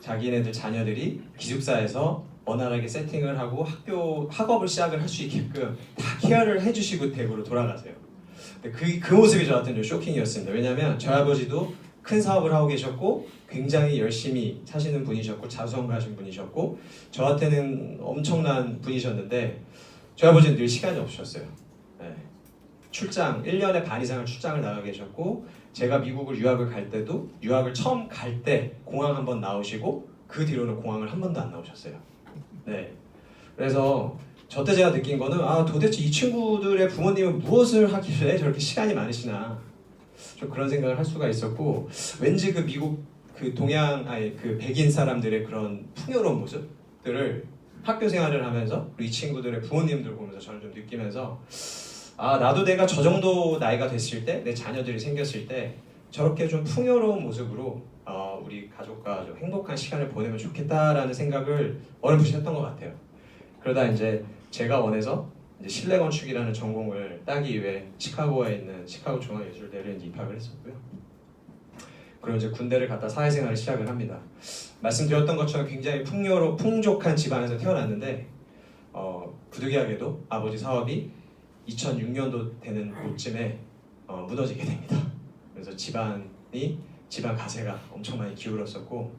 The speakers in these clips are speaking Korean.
자기네들 자녀들이 기숙사에서 원활하게 세팅을 하고 학업을 시작을 할 수 있게끔 다 케어를 해주시고 대구로 돌아가세요. 근데 그 모습이 저한테는 좀 쇼킹이었습니다. 왜냐하면 저희 아버지도 큰 사업을 하고 계셨고 굉장히 열심히 사시는 분이셨고 자수성가하신 분이셨고 저한테는 엄청난 분이셨는데 저희 아버지는 늘 시간이 없으셨어요. 네. 출장 1년에 반 이상을 출장을 나가 계셨고 제가 미국을 유학을 갈 때도 유학을 처음 갈 때 공항 한번 나오시고 그 뒤로는 공항을 한 번도 안 나오셨어요. 네. 그래서 저때 제가 느낀 거는 도대체 이 친구들의 부모님은 무엇을 하길래 저렇게 시간이 많으시나 좀 그런 생각을 할 수가 있었고 왠지 그 미국 그 그 백인 사람들의 그런 풍요로운 모습들을 학교 생활을 하면서 이 친구들의 부모님들 보면서 저는 좀 느끼면서 나도 내가 저 정도 나이가 됐을 때 내 자녀들이 생겼을 때 저렇게 좀 풍요로운 모습으로 우리 가족과 좀 행복한 시간을 보내면 좋겠다라는 생각을 어렴풋이 했던 것 같아요. 그러다 이제 제가 원해서 이제 실내 건축이라는 전공을 따기 위해 시카고에 있는 시카고 중앙예술대를 입학을 했었고요. 그리고 이제 군대를 갔다 사회생활을 시작을 합니다. 말씀드렸던 것처럼 굉장히 풍족한 집안에서 태어났는데 부득이하게도 아버지 사업이 2006년도 되는 곳쯤에 무너지게 됩니다. 그래서 집안 가세가 엄청 많이 기울었었고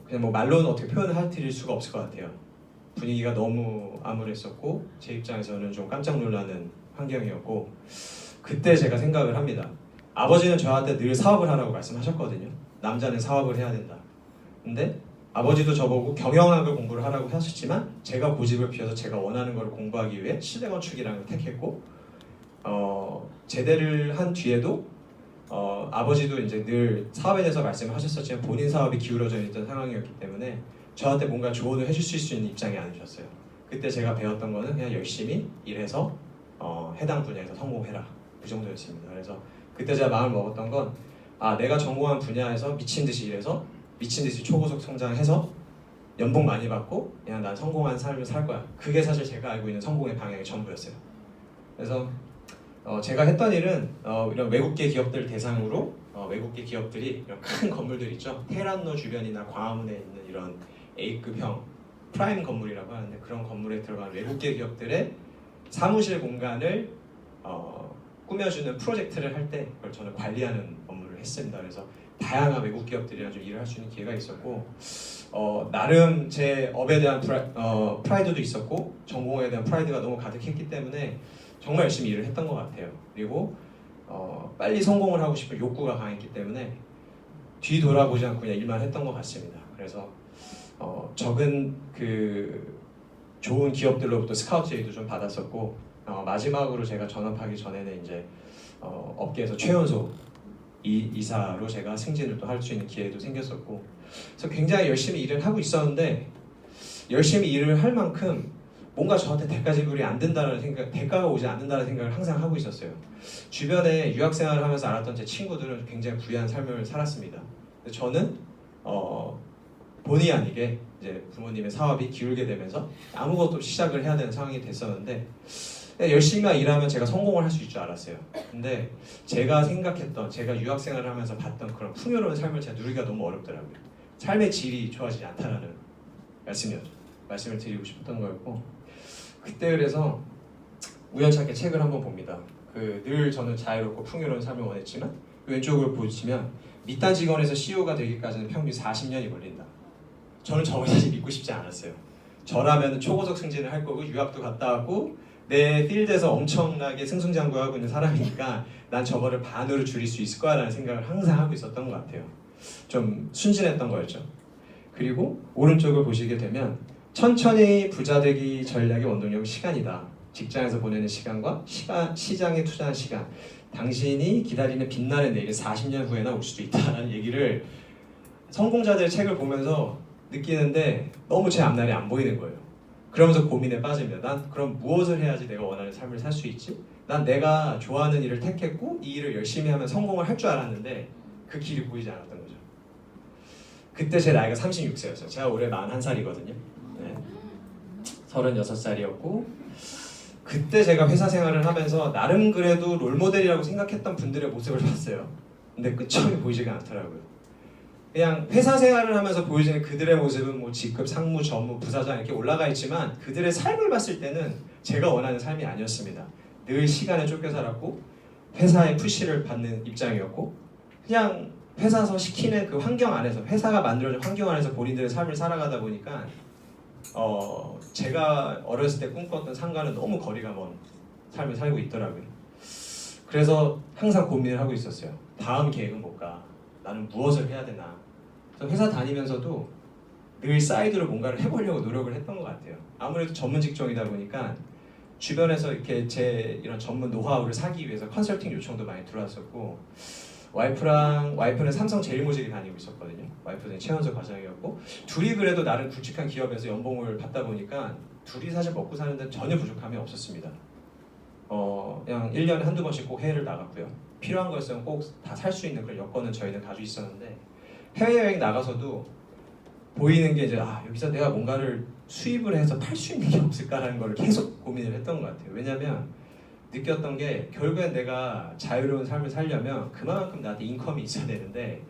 그냥 뭐 말로는 어떻게 표현을 드릴 수가 없을 것 같아요. 분위기가 너무 암울했었고 제 입장에서는 좀 깜짝 놀라는 환경이었고 그때 제가 생각을 합니다. 아버지는 저한테 늘 사업을 하라고 말씀하셨거든요. 남자는 사업을 해야 된다. 근데 아버지도 저보고 경영학을 공부를 하라고 하셨지만 제가 고집을 피워서 제가 원하는 걸 공부하기 위해 실내건축이라는 걸 택했고 제대를 한 뒤에도 아버지도 이제 늘 사업에 대해서 말씀을 하셨었지만 본인 사업이 기울어져 있던 상황이었기 때문에 저한테 뭔가 조언을 해주실 수 있는 입장이 아니셨어요. 그때 제가 배웠던 거는 그냥 열심히 일해서 해당 분야에서 성공해라 그 정도였습니다. 그래서 그때 제가 마음을 먹었던 건 내가 전공한 분야에서 미친 듯이 일해서 미친 듯이 초고속 성장해서 연봉 많이 받고 그냥 난 성공한 삶을 살 거야. 그게 사실 제가 알고 있는 성공의 방향의 전부였어요. 그래서 제가 했던 일은 이런 외국계 기업들 대상으로 외국계 기업들이 이런 큰 건물들 있죠. 테란노 주변이나 광화문에 있는 이런 A급형 프라임 건물이라고 하는데 그런 건물에 들어간 외국계 기업들의 사무실 공간을 꾸며주는 프로젝트를 할 때 그걸 저는 관리하는 업무를 했습니다. 그래서 다양한 외국 기업들이랑 좀 일을 할 수 있는 기회가 있었고 나름 제 업에 대한 프라이드도 있었고 전공에 대한 프라이드가 너무 가득했기 때문에 정말 열심히 일을 했던 것 같아요. 그리고 빨리 성공을 하고 싶은 욕구가 강했기 때문에 뒤돌아보지 않고 그냥 일만 했던 것 같습니다. 그래서 적은 그 좋은 기업들로부터 스카우트 제의도 좀 받았었고 마지막으로 제가 전업하기 전에는 이제 업계에서 최연소 이사로 제가 승진을 또 할 수 있는 기회도 생겼었고 그래서 굉장히 열심히 일을 하고 있었는데 열심히 일을 할 만큼 뭔가 저한테 대가 지불이 안 된다는 생각, 대가가 오지 않는다는 생각을 항상 하고 있었어요. 주변에 유학생활을 하면서 알았던 제 친구들은 굉장히 부유한 삶을 살았습니다. 근데 저는 본의 아니게 이제 부모님의 사업이 기울게 되면서 아무것도 시작을 해야 되는 상황이 됐었는데 열심히 일하면 제가 성공을 할 수 있을 줄 알았어요. 근데 제가 생각했던, 제가 유학생활을 하면서 봤던 그런 풍요로운 삶을 제가 누리기가 너무 어렵더라고요. 삶의 질이 좋아지지 않다라는 말씀을 드리고 싶었던 거였고 그때 그래서 우연찮게 책을 한번 봅니다. 늘 저는 자유롭고 풍요로운 삶을 원했지만 왼쪽을 보시면 밑단 직원에서 CEO가 되기까지는 평균 40년이 걸린다. 저는 저걸 사실 믿고 싶지 않았어요. 저라면 초고속 승진을 할 거고 유학도 갔다 왔고 내 필드에서 엄청나게 승승장구하고 있는 사람이니까 난 저거를 반으로 줄일 수 있을 거야라는 생각을 항상 하고 있었던 것 같아요. 좀 순진했던 거였죠. 그리고 오른쪽을 보시게 되면 천천히 부자 되기 전략의 원동력은 시간이다. 직장에서 보내는 시간과 시장에 투자한 시간. 당신이 기다리는 빛나는 내일은 40년 후에나 올 수도 있다라는 얘기를 성공자들의 책을 보면서 느끼는데 너무 제 앞날이 안 보이는 거예요. 그러면서 고민에 빠집니다. 난 그럼 무엇을 해야지 내가 원하는 삶을 살 수 있지? 난 내가 좋아하는 일을 택했고 이 일을 열심히 하면 성공을 할 줄 알았는데 그 길이 보이지 않았던 거죠. 그때 제 나이가 36세였어요. 제가 올해 41살이거든요. 네. 36살이었고 그때 제가 회사 생활을 하면서 나름 그래도 롤모델이라고 생각했던 분들의 모습을 봤어요. 근데 끝점이 보이지가 않더라고요. 그냥 회사 생활을 하면서 보여지는 그들의 모습은 뭐 직급, 상무, 전무, 부사장 이렇게 올라가 있지만 그들의 삶을 봤을 때는 제가 원하는 삶이 아니었습니다. 늘 시간에 쫓겨 살았고 회사의 푸시를 받는 입장이었고 그냥 회사에서 시키는 그 환경 안에서 회사가 만들어준 환경 안에서 본인들의 삶을 살아가다 보니까 제가 어렸을 때 꿈꿨던 상과는 너무 거리가 먼 삶을 살고 있더라고요. 그래서 항상 고민을 하고 있었어요. 다음 계획은 뭘까? 나는 무엇을 해야 되나? 그래서 회사 다니면서도 늘 사이드로 뭔가를 해보려고 노력을 했던 것 같아요. 아무래도 전문 직종이다 보니까 주변에서 이렇게 제 이런 전문 노하우를 사기 위해서 컨설팅 요청도 많이 들어왔었고 와이프는 삼성 제일모직에 다니고 있었거든요. 와이프는 최연소 과장이었고 둘이 그래도 나름 굵직한 기업에서 연봉을 받다 보니까 둘이 사실 먹고 사는데 전혀 부족함이 없었습니다. 그냥 1년에 한두 번씩 꼭 해외를 나갔고요. 필요한 거였으면 꼭 다 살 수 있는 그런 여건은 저희는 가지고 있었는데 해외여행 나가서도 보이는 게 이제 여기서 내가 뭔가를 수입을 해서 팔 수 있는 게 없을까라는 걸 계속 고민을 했던 것 같아요. 왜냐면 느꼈던 게 결국엔 내가 자유로운 삶을 살려면 그만큼 나한테 인컴이 있어야 되는데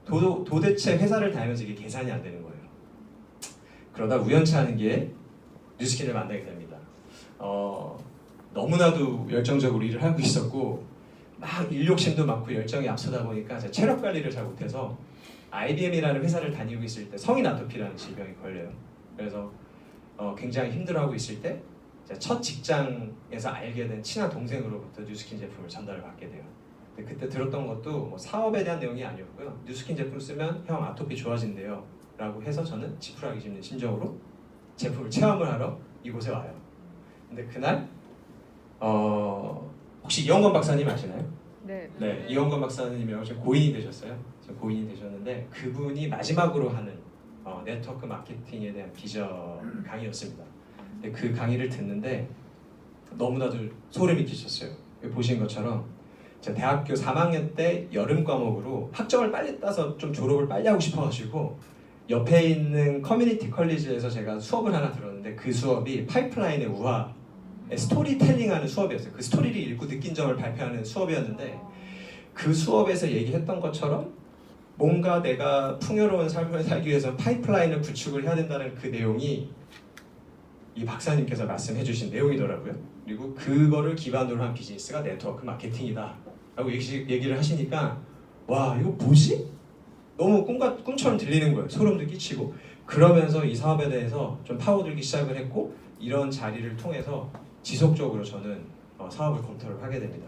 도대체 회사를 다니면서 이게 계산이 안 되는 거예요. 그러다 우연치 않은 게 뉴스킨을 만나게 됩니다. 너무나도 열정적으로 일을 하고 있었고 막 일 욕심도 많고 열정이 앞서다 보니까 제가 체력 관리를 잘 못해서 IBM이라는 회사를 다니고 있을 때 성인 아토피라는 질병이 걸려요. 그래서 굉장히 힘들어하고 있을 때 첫 직장에서 알게 된 친한 동생으로부터 뉴스킨 제품을 전달을 받게 돼요. 근데 그때 들었던 것도 뭐 사업에 대한 내용이 아니었고요. 뉴스킨 제품 쓰면 형 아토피 좋아진대요 라고 해서 저는 지푸라기 짚는 심정으로 제품을 체험을 하러 이곳에 와요. 근데 그날 혹시 이영건 박사님 아시나요? 네, 이영건 박사님이라고 지금 고인이 되셨어요. 지금 고인이 되셨는데 그분이 마지막으로 하는 네트워크 마케팅에 대한 비전 강의였습니다. 근데 그 강의를 듣는데 너무나도 소름이 끼쳤어요. 보신 것처럼 제가 대학교 3학년 때 여름 과목으로 학점을 빨리 따서 좀 졸업을 빨리 하고 싶어가지고 옆에 있는 커뮤니티 컬리지에서 제가 수업을 하나 들었는데 그 수업이 파이프라인의 우화 스토리텔링하는 수업이었어요. 그 스토리를 읽고 느낀 점을 발표하는 수업이었는데 그 수업에서 얘기했던 것처럼 뭔가 내가 풍요로운 삶을 살기 위해서 파이프라인을 구축을 해야 된다는 그 내용이 이 박사님께서 말씀해 주신 내용이더라고요. 그리고 그거를 기반으로 한 비즈니스가 네트워크 마케팅이다 라고 얘기를 하시니까 와 이거 뭐지? 너무 꿈처럼 들리는 거예요. 소름도 끼치고 그러면서 이 사업에 대해서 좀 파고들기 시작을 했고 이런 자리를 통해서 지속적으로 저는 사업을 검토를 하게 됩니다.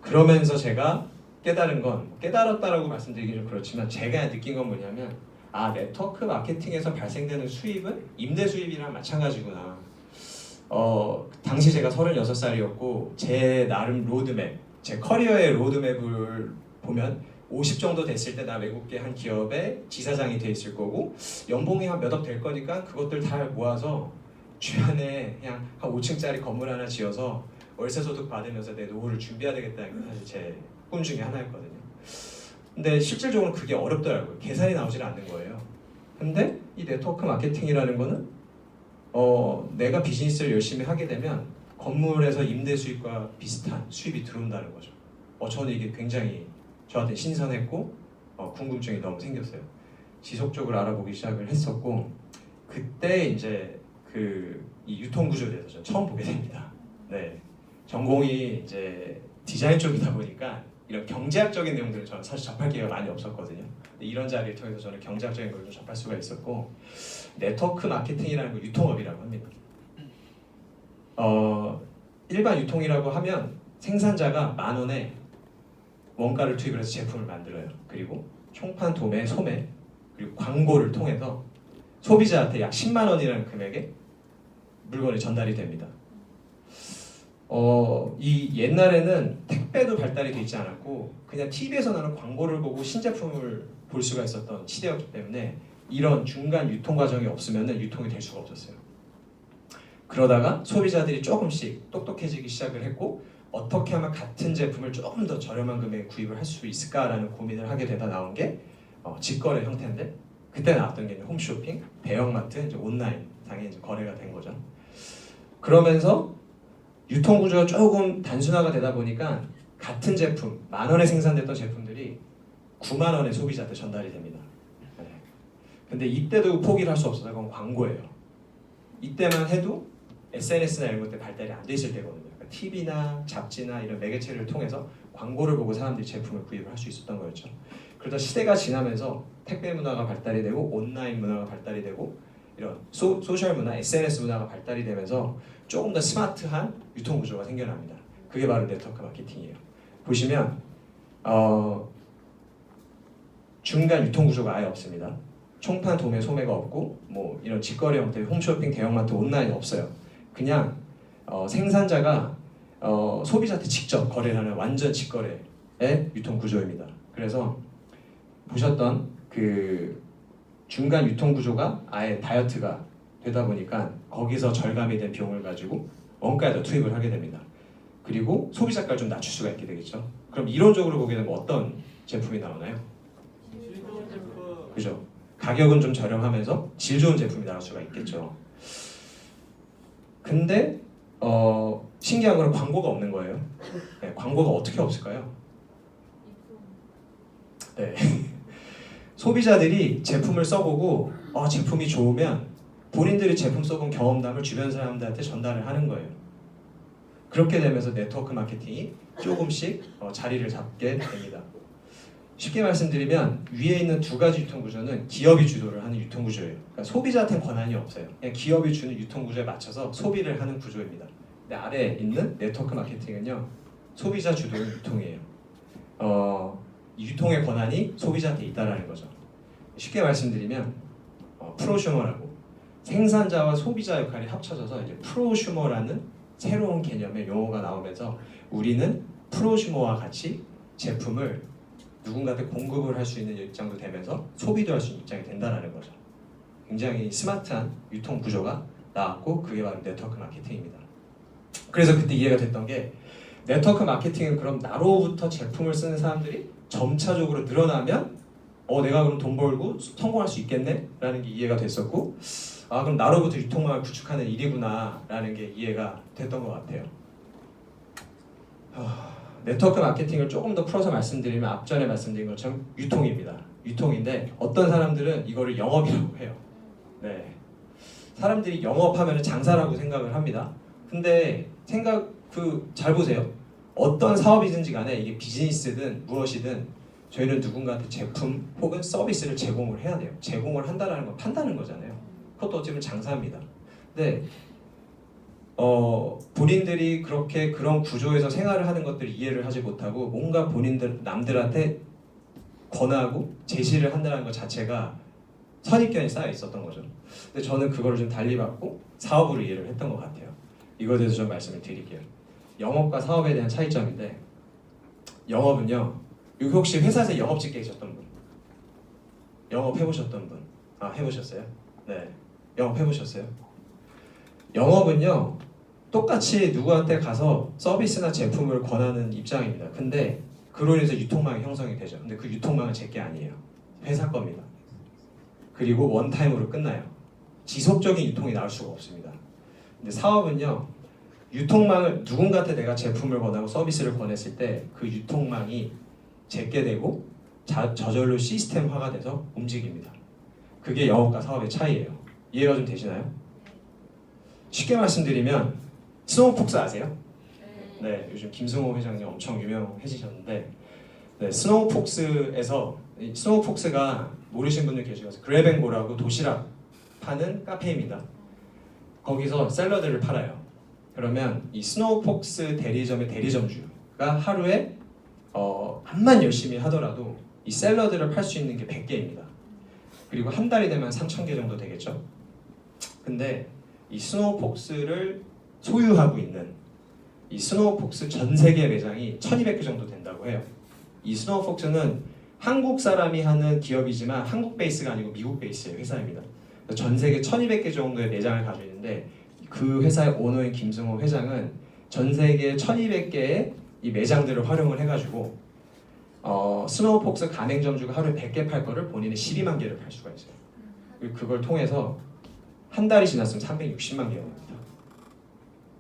그러면서 제가 깨달은 건 깨달았다라고 말씀드리기 좀 그렇지만 제가 느낀 건 뭐냐면 네트워크 마케팅에서 발생되는 수입은 임대 수입이랑 마찬가지구나. 당시 제가 36살이었고 제 나름 로드맵, 제 커리어의 로드맵을 보면 50 정도 됐을 때 나 외국계 한 기업에 지사장이 돼 있을 거고 연봉이 한 몇 억 될 거니까 그것들 다 모아서 주변에 그냥 한 5층짜리 건물 하나 지어서 월세 소득 받으면서 내 노후를 준비해야 되겠다는 게 사실 제 꿈 중에 하나였거든요. 근데 실질적으로 그게 어렵더라고요. 계산이 나오질 않는 거예요. 근데 이 네트워크 마케팅이라는 거는 내가 비즈니스를 열심히 하게 되면 건물에서 임대 수입과 비슷한 수입이 들어온다는 거죠. 저는 이게 굉장히 저한테 신선했고 궁금증이 너무 생겼어요. 지속적으로 알아보기 시작을 했었고 그때 이제 이 유통 구조에 대해서 저는 처음 보게 됩니다. 네, 전공이 이제 디자인 쪽이다 보니까 이런 경제학적인 내용들을 저는 사실 접할 기회가 많이 없었거든요. 근데 이런 자리를 통해서 저는 경제학적인 걸 좀 접할 수가 있었고 네트워크 마케팅이라는 걸 유통업이라고 합니다. 일반 유통이라고 하면 생산자가 10,000원에 원가를 투입을 해서 제품을 만들어요. 그리고 총판, 도매, 소매, 그리고 광고를 통해서 소비자한테 약 10만 원이라는 금액의 물건이 전달이 됩니다. 이 옛날에는 택배도 발달이 되어 있지 않았고 그냥 TV에서 나는 광고를 보고 신제품을 볼 수가 있었던 시대였기 때문에 이런 중간 유통 과정이 없으면 유통이 될 수가 없었어요. 그러다가 소비자들이 조금씩 똑똑해지기 시작을 했고 어떻게 하면 같은 제품을 조금 더 저렴한 금액에 구입을 할 수 있을까라는 고민을 하게 되다 나온 게 직거래 형태인데 그때 나왔던 게 홈쇼핑, 대형마트, 이제 온라인 상에 이제 거래가 된 거죠. 그러면서 유통 구조가 조금 단순화가 되다 보니까 같은 제품, 10,000원에 생산됐던 제품들이 9만 원의 소비자한테 전달이 됩니다. 네. 근데 이때도 포기를 할 수 없어서 그건 광고예요. 이때만 해도 SNS나 이런 것들 발달이 안 돼 있을 때거든요. 그러니까 TV나 잡지나 이런 매개체를 통해서 광고를 보고 사람들이 제품을 구입을 할 수 있었던 거였죠. 그러다 시대가 지나면서 택배 문화가 발달이 되고 온라인 문화가 발달이 되고 이런 소셜 문화, SNS 문화가 발달이 되면서 조금 더 스마트한 유통 구조가 생겨납니다. 그게 바로 네트워크 마케팅이에요. 보시면 중간 유통 구조가 아예 없습니다. 총판 도매 소매가 없고 뭐 이런 직거래 형태, 홈쇼핑, 대형마트, 온라인 없어요. 그냥 생산자가 소비자한테 직접 거래를 하는 완전 직거래의 유통 구조입니다. 그래서 보셨던 그 중간 유통 구조가 아예 다이어트가 되다 보니까 거기서 절감이 된 비용을 가지고 원가에다 투입을 하게 됩니다. 그리고 소비자가를 좀 낮출 수가 있게 되겠죠. 그럼 이론적으로 보게 되면 어떤 제품이 나오나요? 그죠? 가격은 좀 저렴하면서 질 좋은 제품이 나올 수가 있겠죠. 근데 신기한 건 광고가 없는 거예요. 네, 광고가 어떻게 없을까요? 네. 소비자들이 제품을 써보고 제품이 좋으면 본인들이 제품 써본 경험담을 주변 사람들한테 전달을 하는 거예요. 그렇게 되면서 네트워크 마케팅이 조금씩 자리를 잡게 됩니다. 쉽게 말씀드리면 위에 있는 두 가지 유통 구조는 기업이 주도를 하는 유통 구조예요. 그러니까 소비자한테는 권한이 없어요. 그냥 기업이 주는 유통 구조에 맞춰서 소비를 하는 구조입니다. 근데 아래에 있는 네트워크 마케팅은요, 소비자 주도의 유통이에요. 유통의 권한이 소비자한테 있다라는 거죠. 쉽게 말씀드리면 프로슈머라고 생산자와 소비자 역할이 합쳐져서 이제 프로슈머라는 새로운 개념의 용어가 나오면서 우리는 프로슈머와 같이 제품을 누군가한테 공급을 할 수 있는 입장도 되면서 소비도 할 수 있는 입장이 된다는 거죠. 굉장히 스마트한 유통 구조가 나왔고 그게 바로 네트워크 마케팅입니다. 그래서 그때 이해가 됐던 게 네트워크 마케팅은 그럼 나로부터 제품을 쓰는 사람들이 점차적으로 늘어나면 내가 그럼 돈 벌고 성공할 수 있겠네? 라는 게 이해가 됐었고 그럼 나로부터 유통망을 구축하는 일이구나 라는 게 이해가 됐던 것 같아요. 네트워크 마케팅을 조금 더 풀어서 말씀드리면 앞전에 말씀드린 것처럼 유통입니다. 유통인데 어떤 사람들은 이거를 영업이라고 해요. 네. 사람들이 영업하면 장사라고 생각을 합니다. 근데 잘 보세요. 어떤 사업이든지 간에 이게 비즈니스든 무엇이든 저희는 누군가한테 제품 혹은 서비스를 제공을 해야 돼요. 제공을 한다는 건 판다는 거잖아요. 그것도 어찌 보면 장사입니다. 근데 본인들이 그렇게 그런 구조에서 생활을 하는 것들을 이해를 하지 못하고 뭔가 남들한테 권하고 제시를 한다는 것 자체가 선입견이 쌓여 있었던 거죠. 근데 저는 그거를 좀 달리 받고 사업으로 이해를 했던 것 같아요. 이거에 대해서 좀 말씀을 드릴게요. 영업과 사업에 대한 차이점인데 영업은요, 여기 혹시 회사에서 영업직 계셨던 분? 영업 해보셨던 분? 해보셨어요? 네, 영업 해보셨어요? 영업은요, 똑같이 누구한테 가서 서비스나 제품을 권하는 입장입니다. 근데 그로 인해서 유통망이 형성이 되죠. 근데 그 유통망은 제게 아니에요. 회사 겁니다. 그리고 원타임으로 끝나요. 지속적인 유통이 나올 수가 없습니다. 근데 사업은요, 유통망을 누군가한테 내가 제품을 권하고 서비스를 권했을 때 그 유통망이 제게 되고 저절로 시스템화가 돼서 움직입니다. 그게 영업과 사업의 차이예요. 이해가 좀 되시나요? 쉽게 말씀드리면 스노우폭스 아세요? 네, 요즘 김승호 회장님 엄청 유명해지셨는데 네, 스노우폭스가 모르시는 분들 계시면서 그랩앤고라고 도시락 파는 카페입니다. 거기서 샐러드를 팔아요. 그러면 이 스노우폭스 대리점의 대리점주가 하루에 암만 열심히 하더라도 이 샐러드를 팔 수 있는 게 100개입니다. 그리고 한 달이 되면 3,000개 정도 되겠죠. 근데 이 스노우폭스를 소유하고 있는 이 스노우폭스 전 세계 매장이 1,200개 정도 된다고 해요. 이 스노우폭스는 한국 사람이 하는 기업이지만 한국 베이스가 아니고 미국 베이스의 회사입니다. 전 세계 1,200개 정도의 매장을 가지고 있는데 그 회사의 오너인 김승호 회장은 전 세계 1,200개의 이 매장들을 활용을 해가지고 스노우폭스 가맹점주가 하루에 100개 팔 거를 본인이 12만 개를 팔 수가 있어요. 그걸 통해서 한 달이 지났으면 360만 개가 됩니다.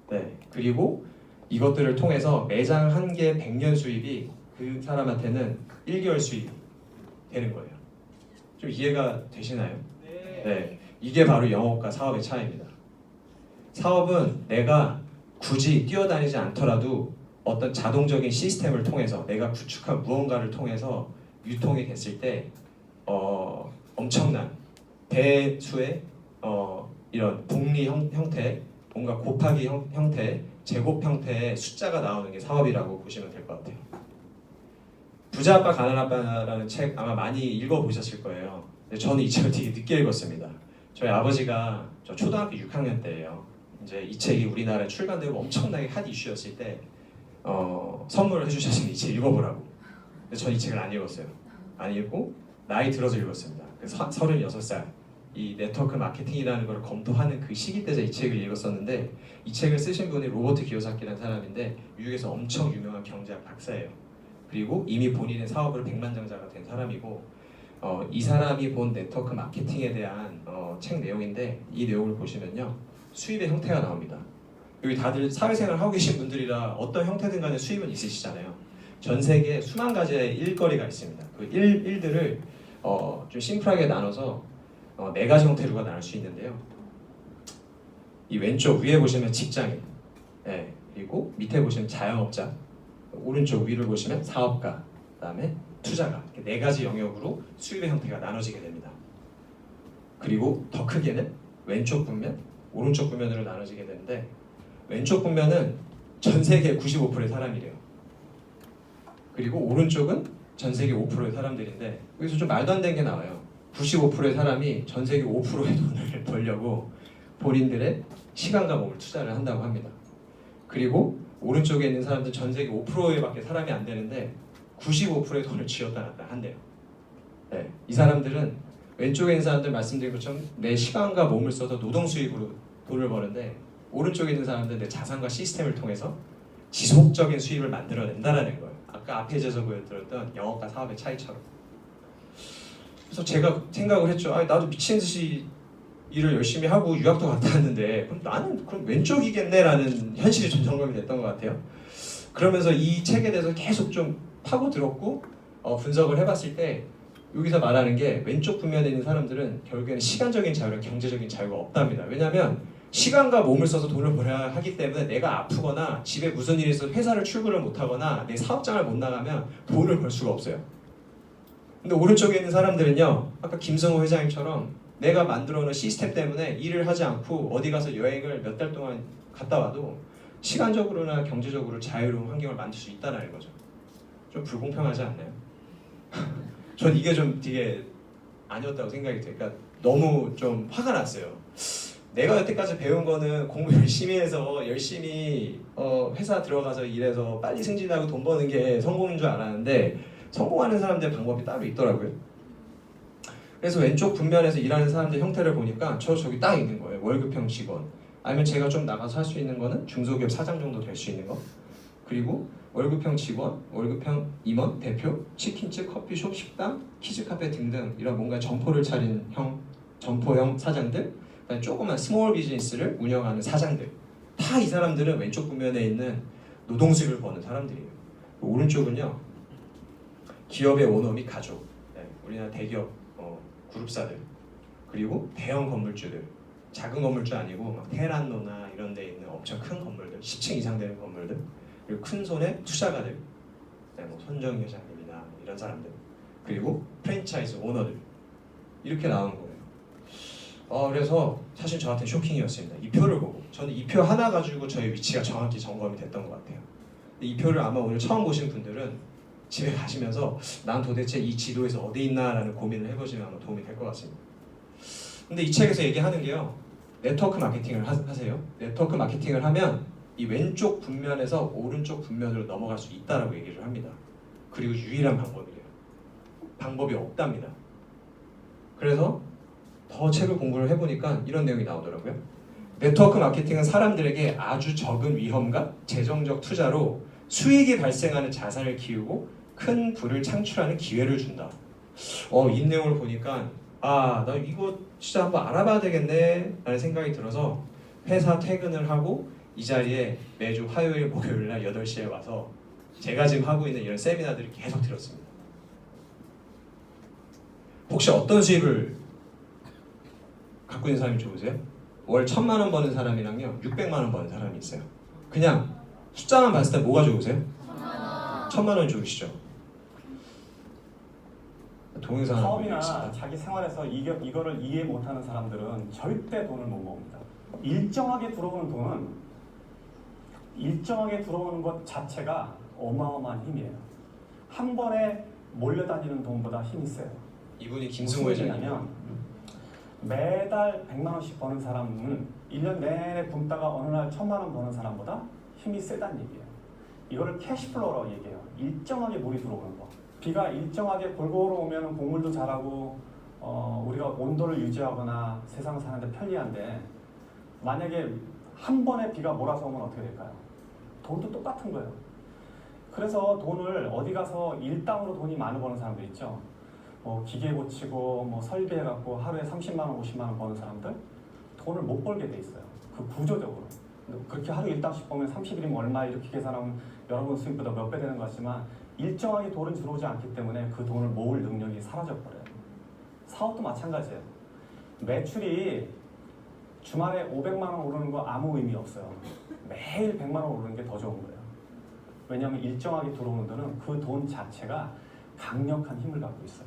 네, 그리고 이것들을 통해서 매장 한 개 100년 수입이 그 사람한테는 1개월 수입 되는 거예요. 좀 이해가 되시나요? 네. 이게 바로 영업과 사업의 차이입니다. 사업은 내가 굳이 뛰어다니지 않더라도 어떤 자동적인 시스템을 통해서 내가 구축한 무언가를 통해서 유통이 됐을 때 엄청난 배수의 이런 복리 형태, 뭔가 곱하기 형태, 제곱 형태의 숫자가 나오는 게 사업이라고 보시면 될 것 같아요. 부자 아빠 가난 아빠라는 책 아마 많이 읽어보셨을 거예요. 근데 저는 이 책을 되게 늦게 읽었습니다. 저희 아버지가 저 초등학교 6학년 때예요. 이제 이 책이 우리나라에 출간되고 엄청나게 핫 이슈였을 때 선물을 해주셨으니 이 책 읽어보라고. 근데 전 이 책을 안 읽었어요. 안 읽고 나이 들어서 읽었습니다. 그래서 36살 이 네트워크 마케팅이라는 걸 검토하는 그 시기 때 이 책을 읽었었는데 이 책을 쓰신 분이 로버트 기요사키라는 사람인데 미국에서 엄청 유명한 경제학 박사예요. 그리고 이미 본인의 사업으로 백만장자가 된 사람이고 이 사람이 본 네트워크 마케팅에 대한 책 내용인데 이 내용을 보시면요 수입의 형태가 나옵니다. 여기 다들 사회생활 하고 계신 분들이라 어떤 형태든 간에 수입은 있으시잖아요. 전 세계에 수만 가지의 일거리가 있습니다. 그 일들을 좀 심플하게 나눠서 네 가지 형태로가 나눌 수 있는데요. 이 왼쪽 위에 보시면 직장인, 네, 그리고 밑에 보시면 자영업자, 오른쪽 위를 보시면 사업가, 그다음에 투자가, 이렇게 네 가지 영역으로 수입의 형태가 나눠지게 됩니다. 그리고 더 크게는 왼쪽 분면, 오른쪽 분면으로 나눠지게 되는데 왼쪽 분면은 전 세계 95%의 사람이래요. 그리고 오른쪽은 전 세계 5%의 사람들인데 여기서 좀 말도 안 되는 게 나와요. 95%의 사람이 전 세계 5%의 돈을 벌려고 본인들의 시간과 몸을 투자를 한다고 합니다. 그리고 오른쪽에 있는 사람들 전 세계 5%밖에 사람이 안 되는데 95%의 돈을 쥐었다 놨다 한대요. 네, 이 사람들은 왼쪽에 있는 사람들 말씀드린 것처럼 내 시간과 몸을 써서 노동 수익으로 돈을 버는데 오른쪽에 있는 사람들은 내 자산과 시스템을 통해서 지속적인 수입을 만들어낸다라는 거예요. 아까 앞에서 보여드렸던 영업과 사업의 차이처럼. 그래서 제가 생각을 했죠. 나도 미친 듯이 일을 열심히 하고 유학도 갔다 왔는데 그럼 나는 그럼 왼쪽이겠네라는 현실이 좀 점검이 됐던 것 같아요. 그러면서 이 책에 대해서 계속 좀 파고들었고 분석을 해봤을 때 여기서 말하는 게 왼쪽 분면에 있는 사람들은 결국에는 시간적인 자유랑 경제적인 자유가 없답니다. 왜냐하면 시간과 몸을 써서 돈을 벌어야 하기 때문에 내가 아프거나 집에 무슨 일이 있어서 회사를 출근을 못하거나 내 사업장을 못 나가면 돈을 벌 수가 없어요. 근데 오른쪽에 있는 사람들은요, 아까 김승호 회장님처럼 내가 만들어 놓은 시스템 때문에 일을 하지 않고 어디 가서 여행을 몇 달 동안 갔다 와도 시간적으로나 경제적으로 자유로운 환경을 만들 수 있다는 거죠. 좀 불공평하지 않나요? 전 이게 좀 되게 아니었다고 생각이 돼요. 그러니까 너무 좀 화가 났어요. 내가 여태까지 배운 거는 공부 열심히 해서 열심히 회사 들어가서 일해서 빨리 승진하고 돈 버는 게 성공인 줄 알았는데 성공하는 사람들의 방법이 따로 있더라고요. 그래서 왼쪽 분면에서 일하는 사람들 형태를 보니까 저기 딱 있는 거예요. 월급형 직원. 아니면 제가 좀 나가서 할 수 있는 거는 중소기업 사장 정도 될 수 있는 거. 그리고 월급형 직원, 월급형 임원, 대표, 치킨집, 커피숍, 식당, 키즈카페 등등 이런 뭔가 점포를 차린 점포형 사장들, 그다음에 조그만 스몰 비즈니스를 운영하는 사장들. 다 이 사람들은 왼쪽 분면에 있는 노동수입을 버는 사람들이에요. 오른쪽은요, 기업의 오너 및 가족, 우리나라 대기업 그룹사들, 그리고 대형 건물주들, 작은 건물주 아니고 막 테란노나 이런 데 있는 엄청 큰 건물들, 10층 이상 되는 건물들, 그리고 큰 손의 투자가들, 뭐 손정희 회장님이나 이런 사람들, 그리고 프랜차이즈 오너들, 이렇게 나오는 거예요. 그래서 사실 저한테 쇼킹이었습니다. 이 표를 보고 저는 이 표 하나 가지고 저의 위치가 정확히 점검이 됐던 것 같아요. 근데 이 표를 아마 오늘 처음 보신 분들은 집에 가시면서 난 도대체 이 지도에서 어디 있나라는 고민을 해보시면 아마 도움이 될 것 같습니다. 근데 이 책에서 얘기하는 게요, 네트워크 마케팅을 하세요. 네트워크 마케팅을 하면 이 왼쪽 분면에서 오른쪽 분면으로 넘어갈 수 있다라고 얘기를 합니다. 그리고 유일한 방법이래요. 방법이 없답니다. 그래서 더 책을 공부를 해보니까 이런 내용이 나오더라고요. 네트워크 마케팅은 사람들에게 아주 적은 위험과 재정적 투자로 수익이 발생하는 자산을 키우고 큰 부를 창출하는 기회를 준다. 이 내용을 보니까 나 이거 진짜 한번 알아봐야 되겠네 라는 생각이 들어서 회사 퇴근을 하고 이 자리에 매주 화요일 목요일 날 8시에 와서 제가 지금 하고 있는 이런 세미나들을 계속 들었습니다. 혹시 어떤 수입을 갖고 있는 사람이 좋으세요? 월 1,000만 원 버는 사람이랑요 600만 원 버는 사람이 있어요. 그냥 숫자만 봤을 때 뭐가 좋으세요? 1,000만 원이 좋으시죠? 동영상 사업이나 자기 생활에서 이거를 이해 못하는 사람들은 절대 돈을 못 모읍니다. 일정하게 들어오는 것 자체가 어마어마한 힘이에요. 한 번에 몰려다니는 돈보다 힘이 세요. 이분이 김승호 회장이냐면 무슨 매달 100만 원씩 버는 사람은 1년 내내 굶다가 어느 날 1,000만 원 버는 사람보다 힘이 세다는 얘기예요. 이거를 캐시플로우라고 얘기해요. 일정하게 물이 들어오는 거. 비가 일정하게 골고루 오면 곡물도 자라고 우리가 온도를 유지하거나 세상 사는데 편리한데, 만약에 한 번에 비가 몰아서 오면 어떻게 될까요? 돈도 똑같은 거예요. 그래서 돈을 어디 가서 일당으로 돈이 많이 버는 사람들 있죠. 기계 고치고 설비해갖고 하루에 30만 원, 50만 원 버는 사람들 돈을 못 벌게 돼 있어요. 그 구조적으로. 그렇게 하루 일당씩 보면 30일이면 얼마 이렇게 계산하면 여러분 수입보다 몇 배 되는 것 같지만 일정하게 돈은 들어오지 않기 때문에 그 돈을 모을 능력이 사라져버려요. 사업도 마찬가지예요. 매출이 주말에 500만 원 오르는 거 아무 의미 없어요. 매일 100만 원 오르는 게 더 좋은 거예요. 왜냐하면 일정하게 들어오는 돈은 그 돈 자체가 강력한 힘을 갖고 있어요.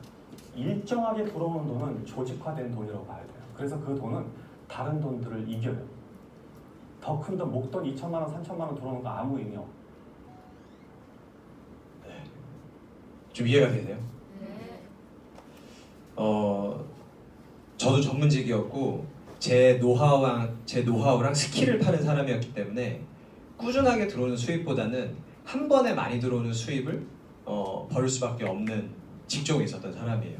일정하게 들어오는 돈은 조직화된 돈이라고 봐야 돼요. 그래서 그 돈은 다른 돈들을 이겨요. 더 큰 돈, 목돈 2천만 원, 3천만 원 들어오는 거 아무 의미 없어요. 좀 이해가 되세요? 네. 저도 전문직이었고 제 노하우랑 스킬을 파는 사람이었기 때문에 꾸준하게 들어오는 수입보다는 한 번에 많이 들어오는 수입을 벌을 수밖에 없는 직종에 있었던 사람이에요.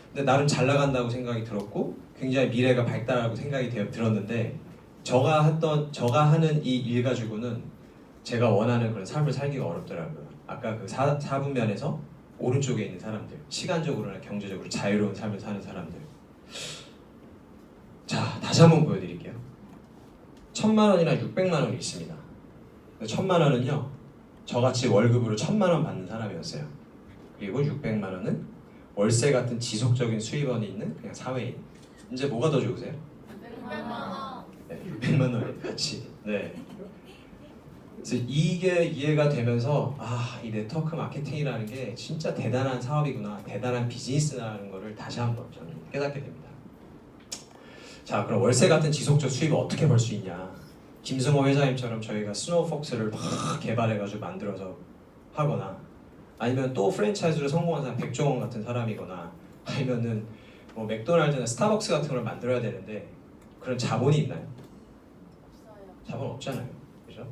근데 나름 잘 나간다고 생각이 들었고 굉장히 미래가 밝다라고 생각이 들었는데 제가 하는 이 일 가지고는 제가 원하는 그런 삶을 살기가 어렵더라고요. 아까 그 4분면에서 오른쪽에 있는 사람들, 시간적으로나 경제적으로 자유로운 삶을 사는 사람들. 자, 다시 한번 보여드릴게요. 1,000만 원이나 600만 원이 있습니다. 1,000만 원은요, 저같이 월급으로 1,000만 원 받는 사람이었어요. 그리고 600만 원은 월세 같은 지속적인 수입원이 있는 그냥 사회인. 이제 뭐가 더 좋으세요? 600만 원. 네, 600만 원이 같이. 네. 그래서 이게 이해가 되면서 이 네트워크 마케팅이라는 게 진짜 대단한 사업이구나, 대단한 비즈니스라는 거를 다시 한번 저는 깨닫게 됩니다. 자, 그럼 월세 같은 지속적 수입을 어떻게 벌 수 있냐? 김승호 회장님처럼 저희가 스노우폭스를 막 개발해가지고 만들어서 하거나, 아니면 또 프랜차이즈로 성공한 사람 백종원 같은 사람이거나, 아니면은 뭐 맥도날드나 스타벅스 같은 걸 만들어야 되는데 그런 자본이 있나요? 없어요. 자본 없잖아요, 그죠?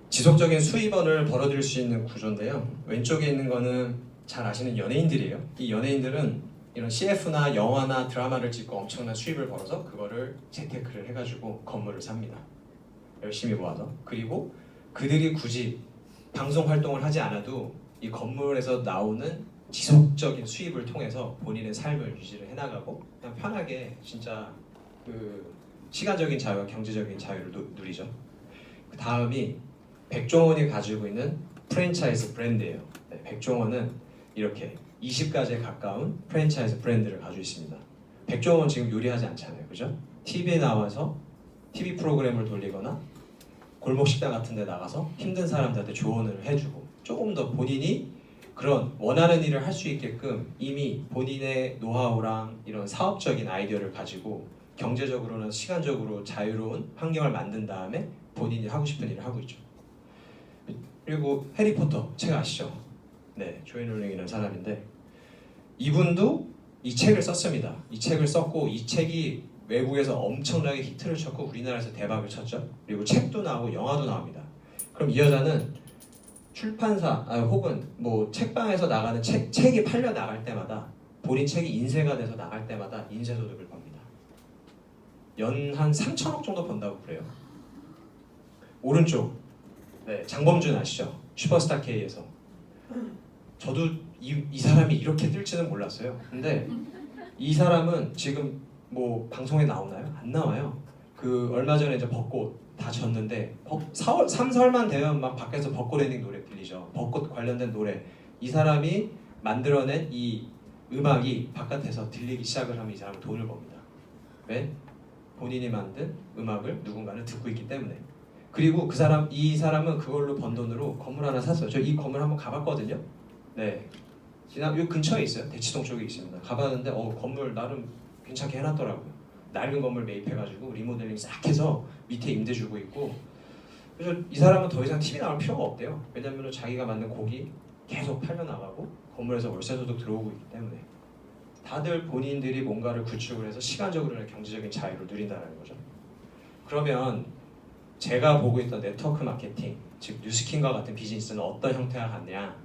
지속적인 수입원을 벌어들일 수 있는 구조인데요. 왼쪽에 있는 거는 잘 아시는 연예인들이에요. 이 연예인들은 이런 CF나 영화나 드라마를 찍고 엄청난 수입을 벌어서 그거를 재테크를 해가지고 건물을 삽니다. 열심히 모아서. 그리고 그들이 굳이 방송 활동을 하지 않아도 이 건물에서 나오는 지속적인 수입을 통해서 본인의 삶을 유지를 해나가고 그냥 편하게 진짜 그 시간적인 자유와 경제적인 자유를 누리죠. 그 다음이 백종원이 가지고 있는 프랜차이즈 브랜드예요. 네, 백종원은 이렇게 20가지에 가까운 프랜차이즈 브랜드를 가지고 있습니다. 백종원 지금 요리하지 않잖아요, 그죠? TV에 나와서 TV 프로그램을 돌리거나 골목 식당 같은 데 나가서 힘든 사람들한테 조언을 해주고 조금 더 본인이 그런 원하는 일을 할 수 있게끔 이미 본인의 노하우랑 이런 사업적인 아이디어를 가지고 경제적으로나 시간적으로 자유로운 환경을 만든 다음에 본인이 하고 싶은 일을 하고 있죠. 그리고 해리포터 책 아시죠? 네, 조앤 롤링이라는 사람인데 이분도 이 책을 썼습니다. 이 책을 썼고 이 책이 외국에서 엄청나게 히트를 쳤고 우리나라에서 대박을 쳤죠. 그리고 책도 나오고 영화도 나옵니다. 그럼 이 여자는 출판사 혹은 뭐 책방에서 나가는 책이 팔려 나갈 때마다 본인 책이 인쇄가 돼서 나갈 때마다 인쇄소득을 법니다. 연 한 3천억 정도 번다고 그래요. 오른쪽 네, 장범준 아시죠? 슈퍼스타 K에서. 저도 이 사람이 이렇게 뜰지는 몰랐어요. 근데 이 사람은 지금 뭐 방송에 나오나요? 안 나와요. 그 얼마 전에 이제 벚꽃 다 졌는데 3설만 되면 막 밖에서 벚꽃 엔딩 노래 들리죠. 벚꽃 관련된 노래. 이 사람이 만들어낸 이 음악이 바깥에서 들리기 시작을 하면 이 사람은 돈을 법니다. 왜? 본인이 만든 음악을 누군가는 듣고 있기 때문에. 그리고 이 사람은 그걸로 번 돈으로 건물 하나 샀어요. 저 이 건물 한번 가봤거든요. 네. 요 근처에 있어요. 대치동 쪽에 있습니다. 가봤는데 건물 나름 괜찮게 해놨더라고요. 낡은 건물 매입해가지고 리모델링 싹 해서 밑에 임대 주고 있고. 그래서 이 사람은 더 이상 TV 나올 필요가 없대요. 왜냐면 자기가 만든 곡이 계속 팔려나가고 건물에서 월세 소득 들어오고 있기 때문에. 다들 본인들이 뭔가를 구축을 해서 시간적으로나 경제적인 자유를 누린다는 거죠. 그러면 제가 보고 있던 네트워크 마케팅, 즉 뉴스킨과 같은 비즈니스는 어떤 형태가 같냐?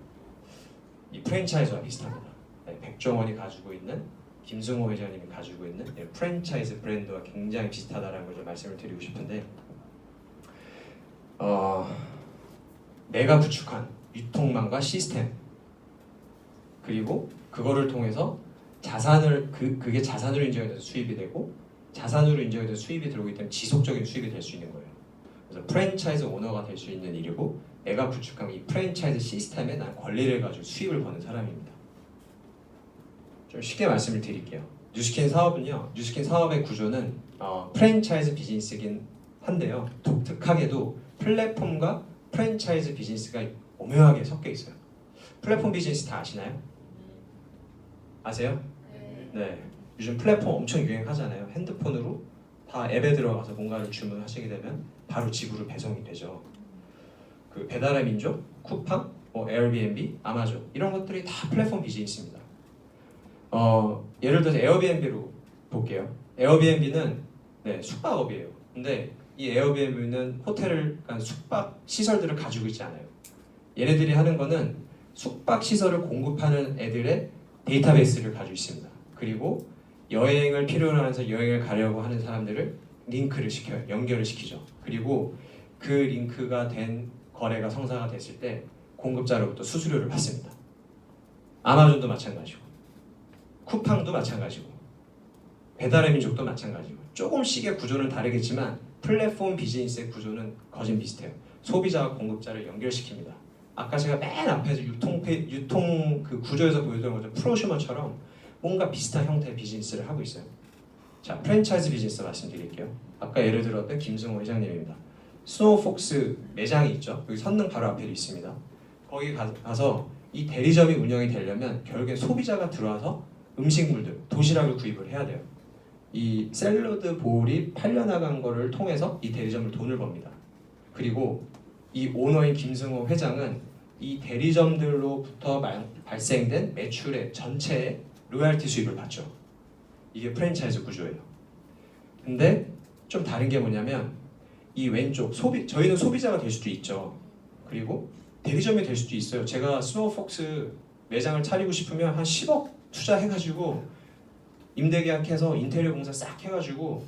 이 프랜차이즈와 비슷합니다. 네, 백종원이 가지고 있는, 김승호 회장님이 가지고 있는 프랜차이즈 브랜드와 굉장히 비슷하다는 걸 좀 말씀을 드리고 싶은데, 내가 구축한 유통망과 시스템, 그리고 그거를 통해서 그게 자산으로 인정이 돼서 수입이 되고, 자산으로 인정이 돼서 수입이 들어오기 때문에 지속적인 수입이 될 수 있는 거예요. 그래서 프랜차이즈 오너가 될 수 있는 일이고, 내가 구축한 이 프랜차이즈 시스템에 난 권리를 가지고 수입을 버는 사람입니다. 좀 쉽게 말씀을 드릴게요. 뉴스킨 사업은요, 뉴스킨 사업의 구조는 프랜차이즈 비즈니스긴 한데요, 독특하게도 플랫폼과 프랜차이즈 비즈니스가 오묘하게 섞여 있어요. 플랫폼 비즈니스 다 아시나요? 아세요? 네. 요즘 플랫폼 엄청 유행하잖아요. 핸드폰으로 다 앱에 들어가서 뭔가를 주문하시게 되면 바로 집으로 배송이 되죠. 그 배달의 민족, 쿠팡, 에어비앤비, 아마존 이런 것들이 다 플랫폼 비즈니스입니다. 예를 들어서 에어비앤비로 볼게요. 에어비앤비는 숙박업이에요. 근데 이 에어비앤비는 호텔을, 그러니까 숙박 시설들을 가지고 있지 않아요. 얘네들이 하는 거는 숙박 시설을 공급하는 애들의 데이터베이스를 가지고 있습니다. 그리고 여행을 필요로 해서 여행을 가려고 하는 사람들을 링크를 시켜요. 연결을 시키죠. 그리고 그 링크가 된 거래가 성사가 됐을 때 공급자로부터 수수료를 받습니다. 아마존도 마찬가지고, 쿠팡도 마찬가지고, 배달의 민족도 마찬가지고. 조금씩의 구조는 다르겠지만 플랫폼 비즈니스의 구조는 거진 비슷해요. 소비자와 공급자를 연결시킵니다. 아까 제가 맨 앞에서 유통 그 구조에서 보여드린 것처럼 프로슈머처럼 뭔가 비슷한 형태의 비즈니스를 하고 있어요. 자, 프랜차이즈 비즈니스 말씀드릴게요. 아까 예를 들었던 김승호 회장님입니다. 스노우폭스 매장이 있죠. 여기 선릉 바로 앞에도 있습니다. 거기 가서 이 대리점이 운영이 되려면 결국엔 소비자가 들어와서 음식물들, 도시락을 구입을 해야 돼요. 이 샐러드 볼이 팔려나간 거를 통해서 이 대리점을 돈을 법니다. 그리고 이 오너인 김승호 회장은 이 대리점들로부터 발생된 매출의 전체의 로열티 수입을 받죠. 이게 프랜차이즈 구조예요. 근데 좀 다른 게 뭐냐면 이 왼쪽 저희는 소비자가 될 수도 있죠. 그리고 대리점이 될 수도 있어요. 제가 스노우폭스 매장을 차리고 싶으면 한 10억 투자해가지고 임대계약해서 인테리어 공사 싹 해가지고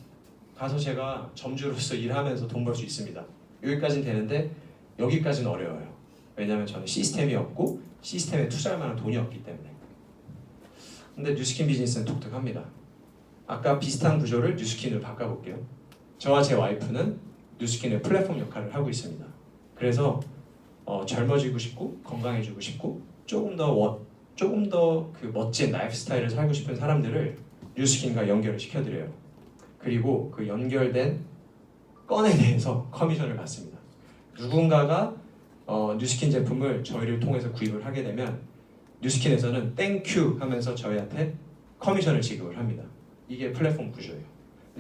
가서 제가 점주로서 일하면서 돈 벌 수 있습니다. 여기까지는 되는데 여기까지는 어려워요. 왜냐하면 저는 시스템이 없고 시스템에 투자할 만한 돈이 없기 때문에. 근데 뉴스킨 비즈니스는 독특합니다. 아까 비슷한 구조를 뉴스킨으로 바꿔볼게요. 저와 제 와이프는 뉴스킨의 플랫폼 역할을 하고 있습니다. 그래서 젊어지고 싶고 건강해지고 싶고 조금 더 그 멋진 라이프 스타일을 살고 싶은 사람들을 뉴스킨과 연결을 시켜드려요. 그리고 그 연결된 건에 대해서 커미션을 받습니다. 누군가가 뉴스킨 제품을 저희를 통해서 구입을 하게 되면 뉴스킨에서는 땡큐 하면서 저희한테 커미션을 지급을 합니다. 이게 플랫폼 구조예요.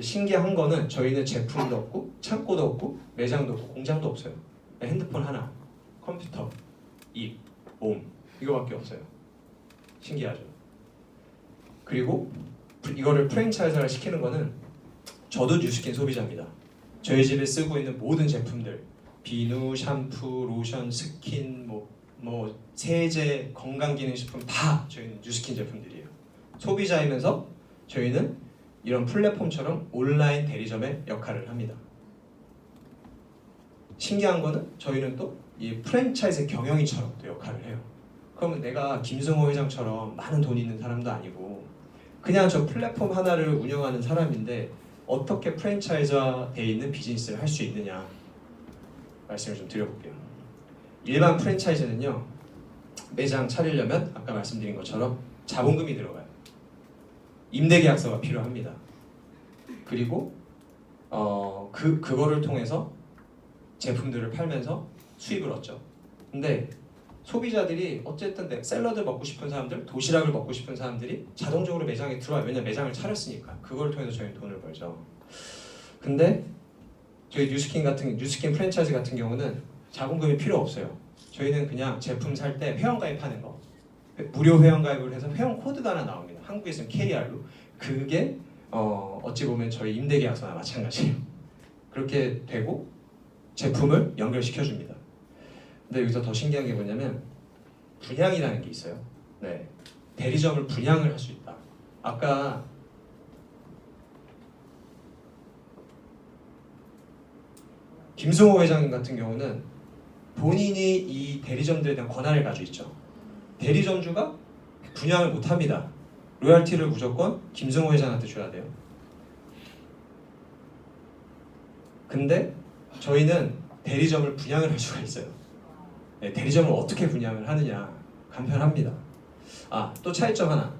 신기한 거는 저희는 제품도 없고 창고도 없고 매장도 없고 공장도 없어요. 핸드폰 하나, 컴퓨터, 입, 몸 이거밖에 없어요. 신기하죠. 그리고 이거를 프랜차이즈를 시키는 거는 저도 뉴스킨 소비자입니다. 저희 집에 쓰고 있는 모든 제품들, 비누, 샴푸, 로션, 스킨, 뭐 세제, 건강기능식품 다 저희는 뉴스킨 제품들이에요. 소비자이면서 저희는 이런 플랫폼처럼 온라인 대리점의 역할을 합니다. 신기한 거는 저희는 또 이 프랜차이즈 경영인처럼 또 역할을 해요. 그러면 내가 김승호 회장처럼 많은 돈이 있는 사람도 아니고 그냥 저 플랫폼 하나를 운영하는 사람인데 어떻게 프랜차이즈화 돼 있는 비즈니스를 할 수 있느냐 말씀을 좀 드려볼게요. 일반 프랜차이즈는요, 매장 차리려면 아까 말씀드린 것처럼 자본금이 들어가요. 임대계약서가 필요합니다. 그리고 그거를 통해서 제품들을 팔면서 수입을 얻죠. 근데 소비자들이 어쨌든 샐러드 먹고 싶은 사람들, 도시락을 먹고 싶은 사람들이 자동적으로 매장에 들어와요. 왜냐면 매장을 차렸으니까. 그걸 통해서 저희는 돈을 벌죠. 근데 저희 뉴스킨 프랜차이즈 같은 경우는 자본금이 필요 없어요. 저희는 그냥 제품 살 때 회원가입하는 거, 무료 회원가입을 해서 회원 코드가 하나 나옵니다. 한국에서는 KR로. 그게 어찌 보면 저희 임대계약서나 마찬가지예요. 그렇게 되고 제품을 연결시켜 줍니다. 근데 여기서 더 신기한 게 뭐냐면 분양이라는 게 있어요. 네, 대리점을 분양을 할 수 있다. 아까 김승호 회장 같은 경우는 본인이 이 대리점들에 대한 권한을 가지고 있죠. 대리점주가 분양을 못합니다. 로열티를 무조건 김승호 회장한테 줘야 돼요. 근데 저희는 대리점을 분양을 할 수가 있어요. 네, 대리점을 어떻게 분양을 하느냐 간편합니다. 또 차이점 하나.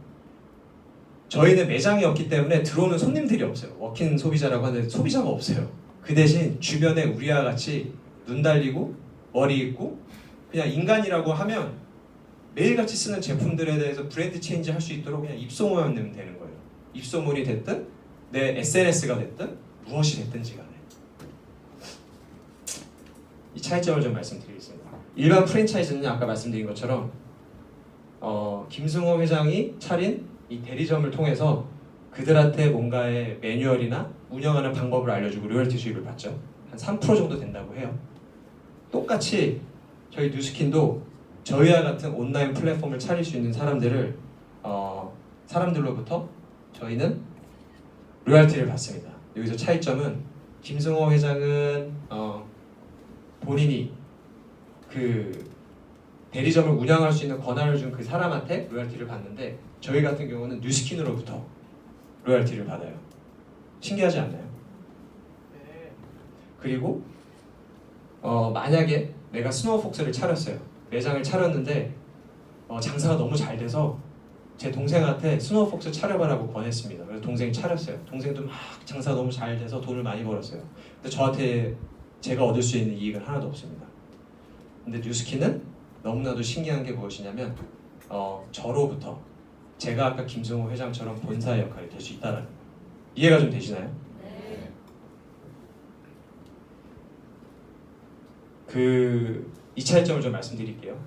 저희는 매장이 없기 때문에 들어오는 손님들이 없어요. 워킹 소비자라고 하는데 소비자가 없어요. 그 대신 주변에 우리와 같이 눈 달리고 머리 있고 그냥 인간이라고 하면 매일같이 쓰는 제품들에 대해서 브랜드 체인지 할 수 있도록 그냥 입소문만 내면 되는 거예요. 입소문이 됐든 내 SNS가 됐든 무엇이 됐든지 간에 이 차이점을 좀 말씀드리겠습니다. 일반 프랜차이즈는 아까 말씀드린 것처럼 김승호 회장이 차린 이 대리점을 통해서 그들한테 뭔가의 매뉴얼이나 운영하는 방법을 알려주고 로열티 수입을 받죠. 한 3% 정도 된다고 해요. 똑같이 저희 뉴스킨도 저희와 같은 온라인 플랫폼을 차릴 수 있는 사람들로부터 저희는 로열티를 받습니다. 여기서 차이점은 김승호 회장은 본인이 그 대리점을 운영할 수 있는 권한을 준 그 사람한테 로열티를 받는데 저희 같은 경우는 뉴스킨으로부터 로열티를 받아요. 신기하지 않나요? 네. 그리고 만약에 내가 스노우폭스를 차렸어요. 매장을 차렸는데 장사가 너무 잘 돼서 제 동생한테 스노우폭스 차려봐라고 권했습니다. 그래서 동생이 차렸어요. 동생도 막 장사가 너무 잘 돼서 돈을 많이 벌었어요. 근데 저한테 제가 얻을 수 있는 이익은 하나도 없습니다. 근데 뉴스킨은 너무나도 신기한 게 무엇이냐면 저로부터 제가 아까 김승호 회장처럼 본사의 역할이 될 수 있다는 거예요. 이해가 좀 되시나요? 네. 이 차이점을 좀 말씀드릴게요.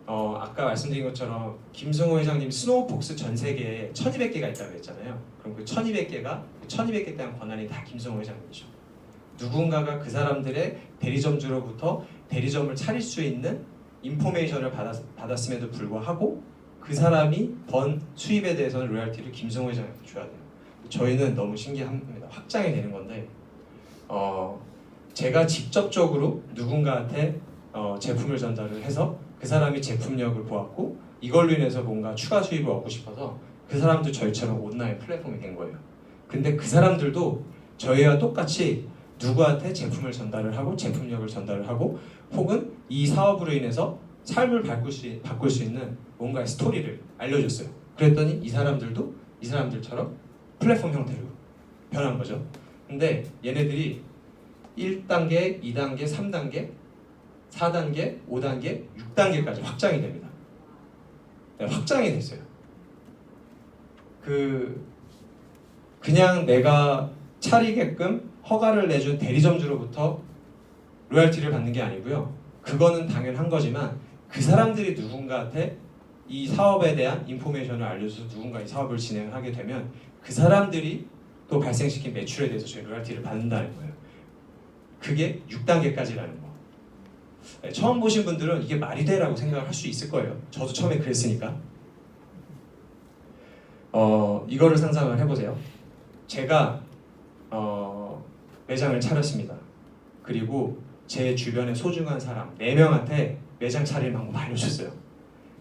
아까 말씀드린 것처럼 김승호 회장님 스노우폭스 전 세계에 1200개가 있다고 했잖아요. 그럼 그 1200개에 대한 권한이 다 김승호 회장님이죠. 누군가가 그 사람들의 대리점주로부터 대리점을 차릴 수 있는 인포메이션을 받았음에도 불구하고 그 사람이 번 수입에 대해서는 로열티를 김승호 회장한테 줘야 돼요. 저희는 너무 신기합니다. 확장이 되는 건데 제가 직접적으로 누군가한테 제품을 전달을 해서 그 사람이 제품력을 보았고 이걸로 인해서 뭔가 추가 수입을 얻고 싶어서 그 사람도 저희처럼 온라인 플랫폼이 된 거예요. 근데 그 사람들도 저희와 똑같이 누구한테 제품을 전달을 하고 제품력을 전달을 하고 혹은 이 사업으로 인해서 삶을 바꿀 수 있는 뭔가의 스토리를 알려줬어요. 그랬더니 이 사람들도 이 사람들처럼 플랫폼 형태로 변한 거죠. 근데 얘네들이 1단계, 2단계, 3단계, 4단계, 5단계, 6단계까지 확장이 됩니다. 네, 확장이 됐어요. 그냥 내가 차리게끔 허가를 내준 대리점주로부터 로열티를 받는 게 아니고요. 그거는 당연한 거지만 그 사람들이 누군가한테 이 사업에 대한 인포메이션을 알려줘서 누군가 이 사업을 진행을 하게 되면 그 사람들이 또 발생시킨 매출에 대해서 저희 로열티를 받는다는 거예요. 그게 6단계까지라는 거. 네, 처음 보신 분들은 이게 말이 돼라고 생각을 할 수 있을 거예요. 저도 처음에 그랬으니까. 이거를 상상을 해보세요. 제가 매장을 차렸습니다. 그리고 제 주변의 소중한 사람 4명한테 매장 차릴 방법 알려줬어요.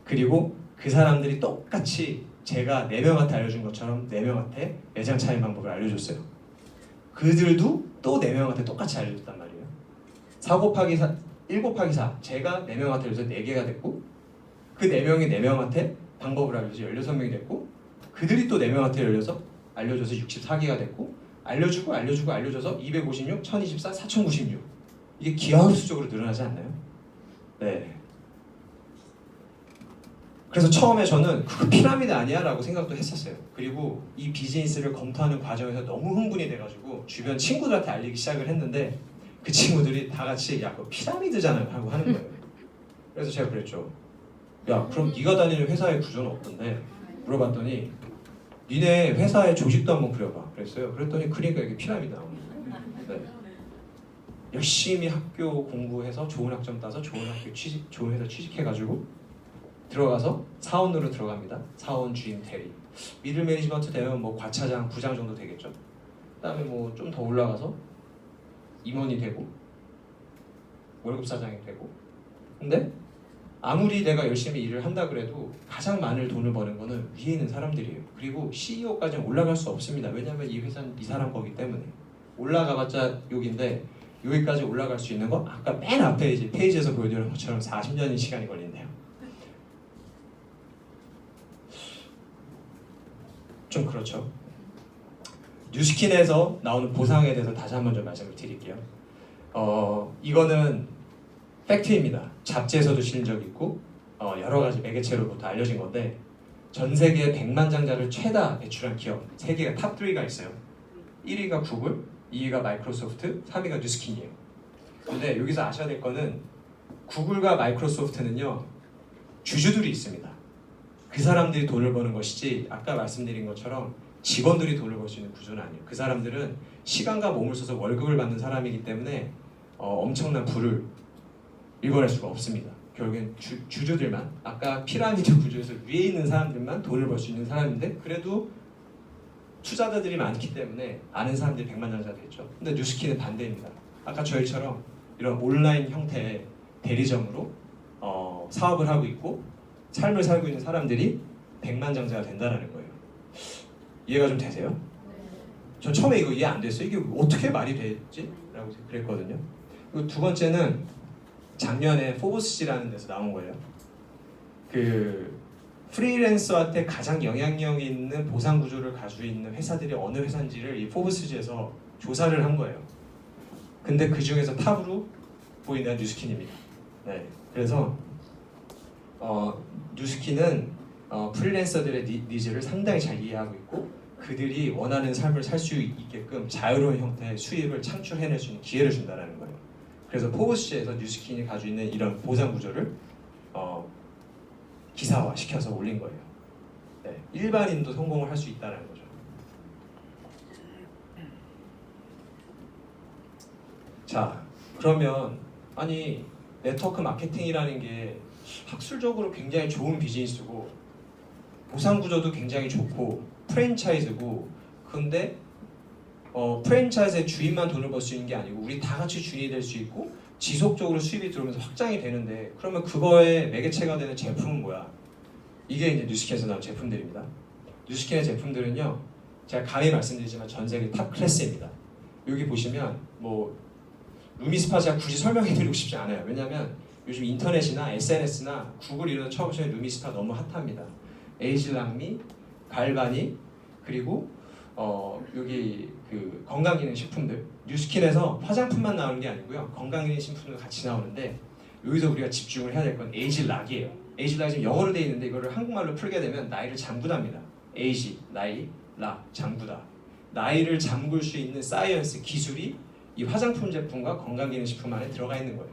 그리고 그 사람들이 똑같이 제가 4명한테 알려준 것처럼 4명한테 매장 차릴 방법을 알려줬어요. 그들도 또 4명한테 똑같이 알려줬단 말이에요. 4 곱하기 4, 1 곱하기 4 제가 4명한테 알려줘서 4개가 됐고 그 4명이 4명한테 방법을 알려줘서 16명이 됐고 그 그들이 또 4명한테 알려줘서 64개가 됐고 알려줘서 256, 1024, 4096 이게 기하급수적으로 늘어나지 않나요? 네. 그래서 처음에 저는 그거 피라미드 아니야? 라고 생각도 했었어요. 그리고 이 비즈니스를 검토하는 과정에서 너무 흥분이 돼가지고 주변 친구들한테 알리기 시작을 했는데 그 친구들이 다 같이 야 그거 피라미드잖아요 하고 하는 거예요. 그래서 제가 그랬죠. 야 그럼 네가 다니는 회사의 구조는 어떤데? 물어봤더니 니네 회사의 조직도 한번 그려봐 그랬어요. 그랬더니 그러니까 이게 피라미드 나오는 거예요. 네. 열심히 학교 공부해서 좋은 학점 따서 좋은 회사 취직해가지고 들어가서 사원으로 들어갑니다. 사원 주임 대리. 미들 매니지먼트 되면 뭐 과차장, 부장 정도 되겠죠. 그다음에 뭐 좀 더 올라가서 임원이 되고 월급 사장이 되고. 근데 아무리 내가 열심히 일을 한다 그래도 가장 많은 돈을 버는 거는 위에 있는 사람들이에요. 그리고 CEO까지는 올라갈 수 없습니다. 왜냐하면 이 회사는 이 사람 거기 때문에. 올라가봤자 여기인데 여기까지 올라갈 수 있는 거 아까 맨 앞에 이제 페이지에서 보여드린 것처럼 40년의 시간이 걸린대요. 좀 그렇죠. 뉴스킨에서 나오는 보상에 대해서 다시 한번 좀 말씀을 드릴게요. 이거는 팩트입니다. 잡지에서도 실린 적이 있고 여러 가지 매개체로부터 알려진 건데 전 세계 100만 장자를 최다 배출한 기업 3개가 탑 3가 있어요. 1위가 구글, 2위가 마이크로소프트, 3위가 뉴스킨이에요. 근데 여기서 아셔야 될 거는 구글과 마이크로소프트는요 주주들이 있습니다. 그 사람들이 돈을 버는 것이지 아까 말씀드린 것처럼 직원들이 돈을 벌 수 있는 구조는 아니에요. 그 사람들은 시간과 몸을 써서 월급을 받는 사람이기 때문에 엄청난 부를 일궈낼 수가 없습니다. 결국엔 주주들만 아까 피라미드 구조에서 위에 있는 사람들만 돈을 벌 수 있는 사람인데 그래도 투자자들이 많기 때문에 아는 사람들이 100만 장자 됐죠. 근데 뉴스킨은 반대입니다. 아까 저희처럼 이런 온라인 형태의 대리점으로 사업을 하고 있고 삶을 살고 있는 사람들이 100만 장자가 된다는 거예요. 이해가 좀 되세요? 전 처음에 이거 이해 안 됐어요. 이게 어떻게 말이 되지? 라고 그랬거든요. 그리고 두 번째는 작년에 포브스지라는 데서 나온 거예요. 그 프리랜서한테 가장 영향력 있는 보상 구조를 가지고 있는 회사들이 어느 회사인지를 이 포브스지에서 조사를 한 거예요. 근데 그 중에서 탑으로 보이는 뉴스킨입니다. 네, 그래서 뉴스킨은 프리랜서들의 니즈를 상당히 잘 이해하고 있고 그들이 원하는 삶을 살 수 있게끔 자유로운 형태의 수입을 창출해낼 수 있는 기회를 준다는 거예요. 그래서 포브스지에서 뉴스킨이 가지고 있는 이런 보상 구조를 기사화 시켜서 올린 거예요. 네, 일반인도 성공을 할 수 있다는 거죠. 자, 그러면 아니 네트워크 마케팅이라는 게 학술적으로 굉장히 좋은 비즈니스고 보상 구조도 굉장히 좋고 프랜차이즈고 근데 프랜차이즈의 주인만 돈을 벌 수 있는 게 아니고 우리 다 같이 주인이 될 수 있고 지속적으로 수입이 들어오면서 확장이 되는데 그러면 그거의 매개체가 되는 제품은 뭐야? 이게 이제 뉴스킨에서 나온 제품들입니다. 뉴스킨의 제품들은요 제가 감히 말씀드리지만 전 세계 탑 클래스입니다. 여기 보시면 뭐 루미스파 제가 굳이 설명해드리고 싶지 않아요. 왜냐하면 요즘 인터넷이나 SNS나 구글 이런 데 쳐보시면 루미스파 너무 핫합니다. 에이즐랑미, 갈바니 그리고 여기 그 건강기능식품들 뉴스킨에서 화장품만 나오는 게 아니고요 건강기능식품도 같이 나오는데 여기서 우리가 집중을 해야 될 건 에이즐락이에요. 에이즐락이 지금 영어로 되어 있는데 이거를 한국말로 풀게 되면 나이를 잠그답니다. 에이지, 나이, 락, 잠그다. 나이를 잠글 수 있는 사이언스 기술이 이 화장품 제품과 건강기능식품 안에 들어가 있는 거예요.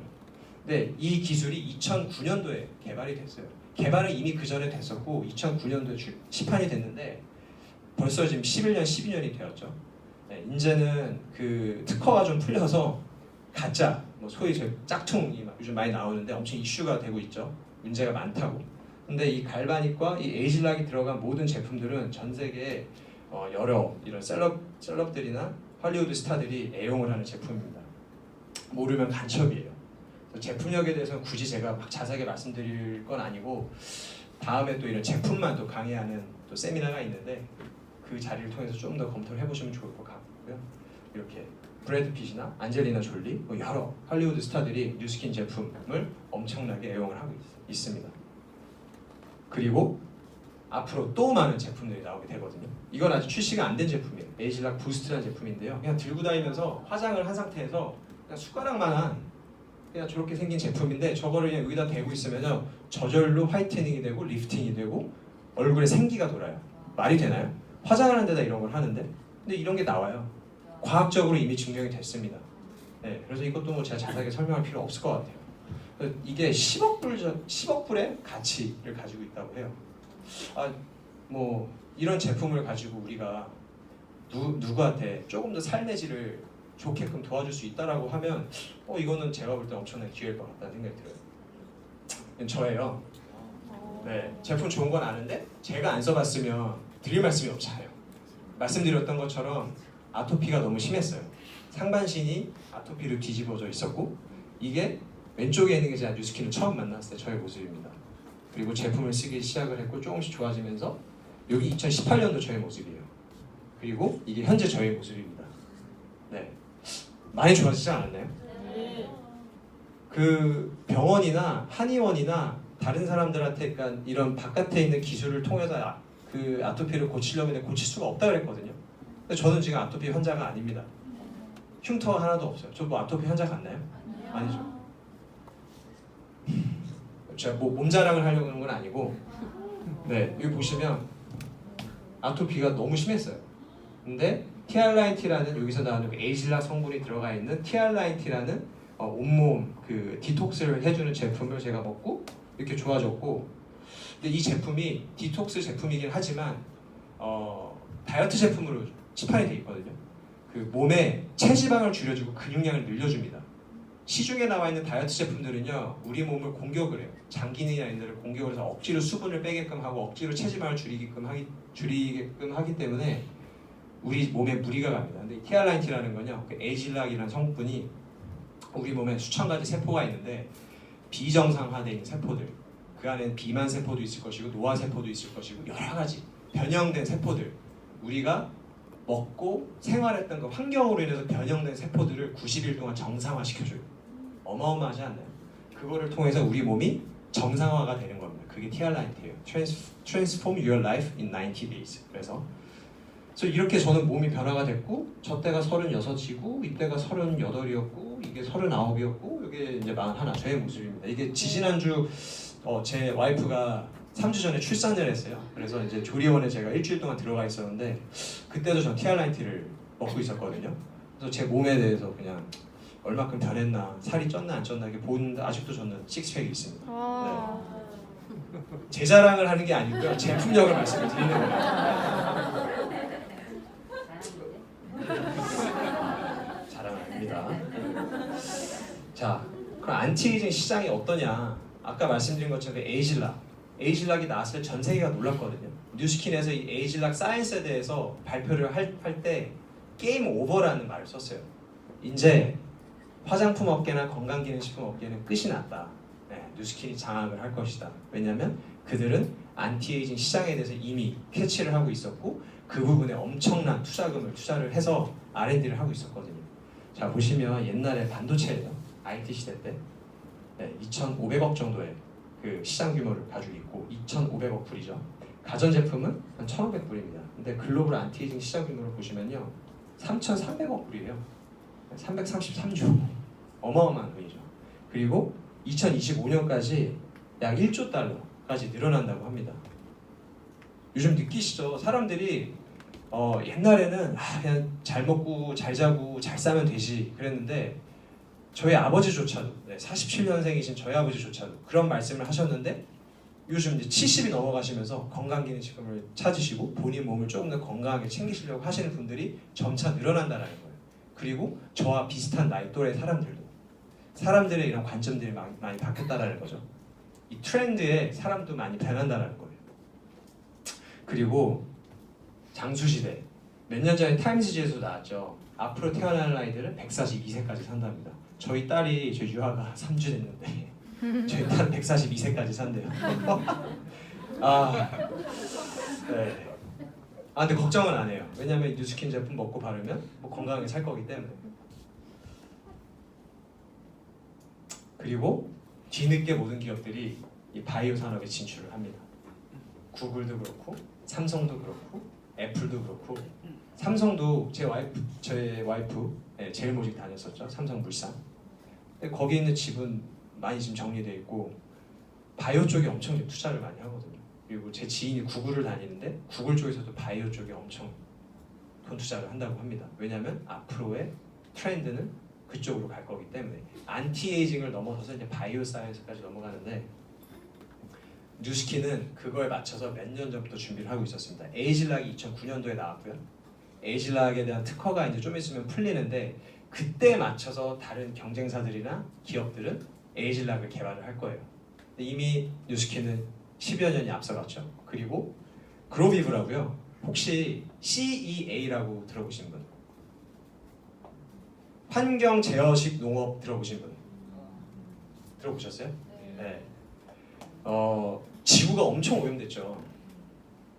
근데 이 기술이 2009년도에 개발이 됐어요. 개발은 이미 그 전에 됐었고 2009년도에 시판이 됐는데 벌써 지금 11년, 12년이 되었죠. 네, 이제는 그 특허가 좀 풀려서 가짜, 뭐 소위 저 짝퉁이 요즘 많이 나오는데 엄청 이슈가 되고 있죠. 문제가 많다고. 근데 이 갈바닉과 이 에이즐락이 들어간 모든 제품들은 전 세계에 여러 이런 셀럽들이나 할리우드 스타들이 애용을 하는 제품입니다. 모르면 간첩이에요. 제품력에 대해서는 굳이 제가 막 자세하게 말씀드릴 건 아니고 다음에 또 이런 제품만 또 강의하는 또 세미나가 있는데 그 자리를 통해서 좀 더 검토를 해보시면 좋을 것 같고요. 이렇게 브래드 핏이나 안젤리나 졸리 뭐 여러 할리우드 스타들이 뉴스킨 제품을 엄청나게 애용을 하고 있습니다. 그리고 앞으로 또 많은 제품들이 나오게 되거든요. 이건 아직 출시가 안 된 제품이에요. 에이즐락 부스트라는 제품인데요. 그냥 들고 다니면서 화장을 한 상태에서 그냥 숟가락만한 그냥 저렇게 생긴 제품인데 저거를 그냥 여기다 대고 있으면요 저절로 화이트닝이 되고 리프팅이 되고 얼굴에 생기가 돌아요. 말이 되나요? 화장하는 데다 이런 걸 하는데 근데 이런 게 나와요. 과학적으로 이미 증명이 됐습니다. 네, 그래서 이것도 뭐 제가 자세하게 설명할 필요 없을 것 같아요. 이게 10억 불의 가치를 가지고 있다고 해요. 뭐 이런 제품을 가지고 우리가 누구한테 조금 더 삶의 질을 좋게끔 도와줄 수 있다라고 하면 이거는 제가 볼 때 엄청난 기회일 것 같다는 생각이 들어요. 저예요. 네, 제품 좋은 건 아는데 제가 안 써봤으면 드릴 말씀이 없잖아요. 말씀드렸던 것처럼 아토피가 너무 심했어요. 상반신이 아토피로 뒤집어져 있었고 이게 왼쪽에 있는 게 제가 뉴스킨을 처음 만났을 때 저의 모습입니다. 그리고 제품을 쓰기 시작을 했고 조금씩 좋아지면서 여기 2018년도 저의 모습이에요. 그리고 이게 현재 저의 모습입니다. 네, 많이 좋아지지 않았나요? 네. 그 병원이나 한의원이나 다른 사람들한테 그러니까 이런 바깥에 있는 기술을 통해서 그 아토피를 고치려면 고칠 수가 없다 그랬거든요. 근데 저는 지금 아토피 환자가 아닙니다. 흉터가 하나도 없어요. 저 뭐 아토피 환자 같나요? 아니죠. 제가 뭐 몸자랑을 하려고 하는 건 아니고 네, 여기 보시면 아토피가 너무 심했어요. 근데 티알라인티라는 여기서 나오는 그 에이즐락 성분이 들어가 있는 티알라인티라는 온몸 그 디톡스를 해주는 제품을 제가 먹고 이렇게 좋아졌고 근데 이 제품이 디톡스 제품이긴 하지만 다이어트 제품으로 치판이 돼 있거든요. 그 몸에 체지방을 줄여주고 근육량을 늘려줍니다. 시중에 나와 있는 다이어트 제품들은요 우리 몸을 공격을 해요. 장기능이나 이런 데를 공격을 해서 억지로 수분을 빼게끔 하고 억지로 체지방을 줄이게끔 하기 때문에 우리 몸에 무리가 갑니다. 근데 티알라인티라는 건요 그 에이즐락이라는 성분이 우리 몸에 수천 가지 세포가 있는데 비정상화되어 있는 세포들 그 안에는 비만 세포도 있을 것이고 노화 세포도 있을 것이고 여러 가지 변형된 세포들 우리가 먹고 생활했던 그 환경으로 인해서 변형된 세포들을 90일 동안 정상화시켜줘요. 어마어마하지 않나요? 그거를 통해서 우리 몸이 정상화가 되는 겁니다. 그게 티알라인티예요. Transform your life in 90 days. 그래서 이렇게 저는 몸이 변화가 됐고 저 때가 36이고 이때가 38이었고 이게 39이었고 이게 이제 41 저의 모습입니다. 이게 지지난주 제 와이프가 3주 전에 출산을 했어요. 그래서 이제 조리원에 제가 일주일 동안 들어가 있었는데 그때도 전 티알라인티를 먹고 있었거든요. 그래서 제 몸에 대해서 그냥 얼마큼 변했나 살이 쪘나 안 쪘나 이렇게 보는데 아직도 저는 식스팩이 있습니다. 네. 제 자랑을 하는 게 아니고요. 제품력을 말씀을 드리는 거예요. 자랑 아닙니다. 자, 그럼 안티에이징 시장이 어떠냐? 아까 말씀드린 것처럼 에이즐락이 나왔을 때 전 세계가 놀랐거든요. 뉴스킨에서 이 에이즐락 사이언스에 대해서 발표를 할 때 게임 오버라는 말을 썼어요. 이제 화장품 업계나 건강기능식품 업계는 끝이 났다. 네, 뉴스킨이 장악을 할 것이다. 왜냐하면 그들은 안티에이징 시장에 대해서 이미 캐치를 하고 있었고 그 부분에 엄청난 투자를 해서 R&D를 하고 있었거든요. 자 보시면 옛날에 반도체예요. IT 시대 때 2,500억 정도의 그 시장 규모를 가지고 있고 2,500억 불이죠. 가전제품은 한 1,500불입니다. 근데 글로벌 안티에이징 시장 규모를 보시면요 3,300억 불이에요. 333조. 어마어마한 돈이죠. 그리고 2025년까지 약 1조 달러까지 늘어난다고 합니다. 요즘 느끼시죠? 사람들이 옛날에는 그냥 잘 먹고 잘 자고 잘 싸면 되지 그랬는데 저희 아버지조차도 47년생이신 저희 아버지조차도 그런 말씀을 하셨는데 요즘 이제 70이 넘어가시면서 건강기능식품을 찾으시고 본인 몸을 조금 더 건강하게 챙기시려고 하시는 분들이 점차 늘어난다는 거예요. 그리고 저와 비슷한 나이 또래 사람들의 이런 관점들이 많이 바뀌었다는 거죠. 이 트렌드에 사람도 많이 변한다는 거예요. 그리고 장수시대 몇 년 전에 타임스지에서 나왔죠. 앞으로 태어날 아이들은 142세까지 산답니다. 저희 유아가 3주 됐는데 저희 딸은 142세까지 산대요. 네. 근데 걱정은 안 해요. 왜냐면 뉴스킨 제품 먹고 바르면 뭐 건강하게 살 거기 때문에. 그리고 뒤늦게 모든 기업들이 이 바이오 산업에 진출을 합니다. 구글도 그렇고 삼성도 그렇고 애플도 그렇고 삼성도 제 와이프 제일 모직 다녔었죠. 삼성물산. 근데 거기 있는 집은 많이 지금 정리돼 있고 바이오 쪽에 엄청 투자를 많이 하거든요. 그리고 제 지인이 구글을 다니는데 구글 쪽에서도 바이오 쪽에 엄청 돈 투자를 한다고 합니다. 왜냐하면 앞으로의 트렌드는 그쪽으로 갈 거기 때문에 안티에이징을 넘어서서 이제 바이오 사이언스까지 넘어가는데 뉴스킨은 그거에 맞춰서 몇 년 전부터 준비를 하고 있었습니다. 에이즐락이 2009년도에 나왔고요. 에이즐락에 대한 특허가 이제 좀 있으면 풀리는데 그때 맞춰서 다른 경쟁사들이나 기업들은 에이즐락을 개발을 할 거예요. 근데 이미 뉴스킨은 10여 년이 앞서갔죠. 그리고 그로비브라고요. 혹시 CEA라고 들어보신 분? 환경 제어식 농업 들어보신 분? 들어보셨어요? 네. 지구가 엄청 오염됐죠.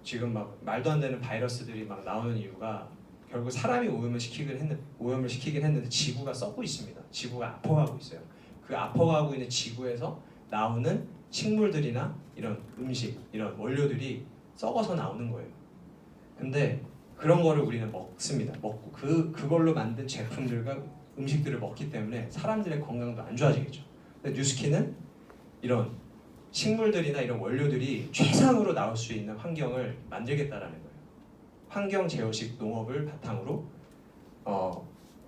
지금 막 말도 안 되는 바이러스들이 막 나오는 이유가 결국 사람이 오염을 시키긴 했는데 지구가 썩고 있습니다. 지구가 아파가고 있어요. 그 아파가고 있는 지구에서 나오는 식물들이나 이런 음식, 이런 원료들이 썩어서 나오는 거예요. 근데 그런 거를 우리는 먹습니다. 먹고 그걸로 만든 제품들과 음식들을 먹기 때문에 사람들의 건강도 안 좋아지겠죠. 근데 뉴스킨은 이런 식물들이나 이런 원료들이 최상으로 나올 수 있는 환경을 만들겠다라는 거예요. 환경 제어식 농업을 바탕으로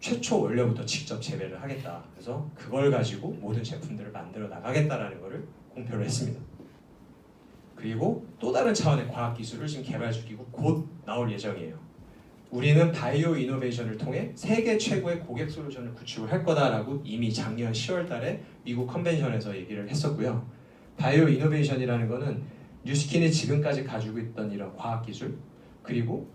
최초 원료부터 직접 재배를 하겠다. 그래서 그걸 가지고 모든 제품들을 만들어 나가겠다라는 것을 공표를 했습니다. 그리고 또 다른 차원의 과학 기술을 지금 개발 중이고 곧 나올 예정이에요. 우리는 바이오 이노베이션을 통해 세계 최고의 고객 솔루션을 구축을 할 거다라고 이미 작년 10월 달에 미국 컨벤션에서 얘기를 했었고요. 바이오 이노베이션이라는 거는 뉴스킨이 지금까지 가지고 있던 이런 과학 기술 그리고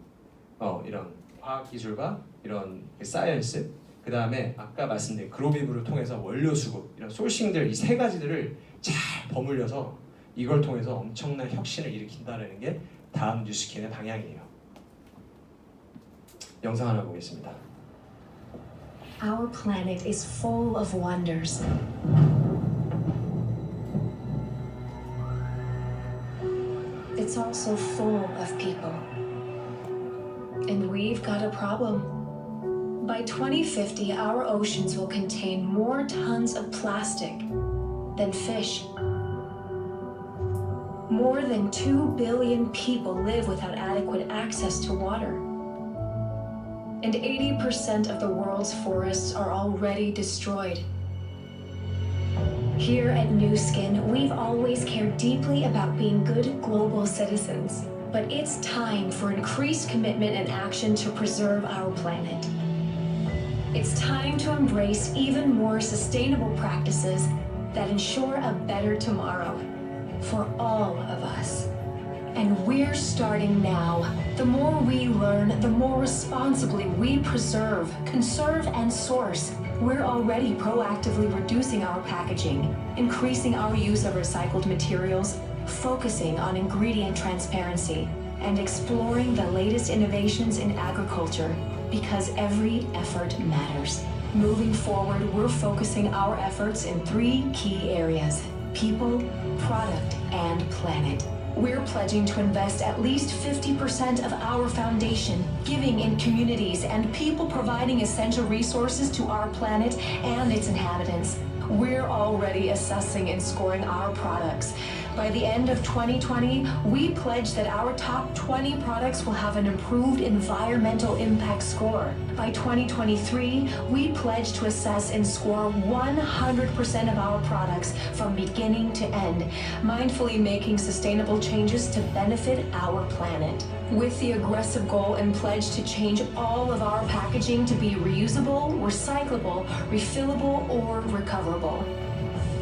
이런 과학 기술과 이런 사이언스 그 다음에 아까 말씀드린 그로비브를 통해서 원료 수급 이런 소싱들 이 세 가지들을 잘 버무려서 이걸 통해서 엄청난 혁신을 일으킨다는 게 다음 뉴스킨의 방향이에요. 영상 하나 보겠습니다. Our planet is full of wonders. It's also full of people. And we've got a problem. By 2050, our oceans will contain more tons of plastic than fish. More than 2 billion people live without adequate access to water. And 80% of the world's forests are already destroyed. Here at Nu Skin, we've always cared deeply about being good global citizens. But it's time for increased commitment and action to preserve our planet. It's time to embrace even more sustainable practices that ensure a better tomorrow for all of us. And we're starting now. The more we learn, the more responsibly we preserve, conserve, and source. We're already proactively reducing our packaging, increasing our use of recycled materials, focusing on ingredient transparency, and exploring the latest innovations in agriculture, because every effort matters. Moving forward, we're focusing our efforts in 3 key areas: people, product, and planet. We're pledging to invest at least 50% of our foundation, giving in communities and people providing essential resources to our planet and its inhabitants. We're already assessing and scoring our products. By the end of 2020, we pledge that our top 20 products will have an improved environmental impact score. By 2023, we pledge to assess and score 100% of our products from beginning to end, mindfully making sustainable changes to benefit our planet. With the aggressive goal and pledge to change all of our packaging to be reusable, recyclable, refillable, or recoverable.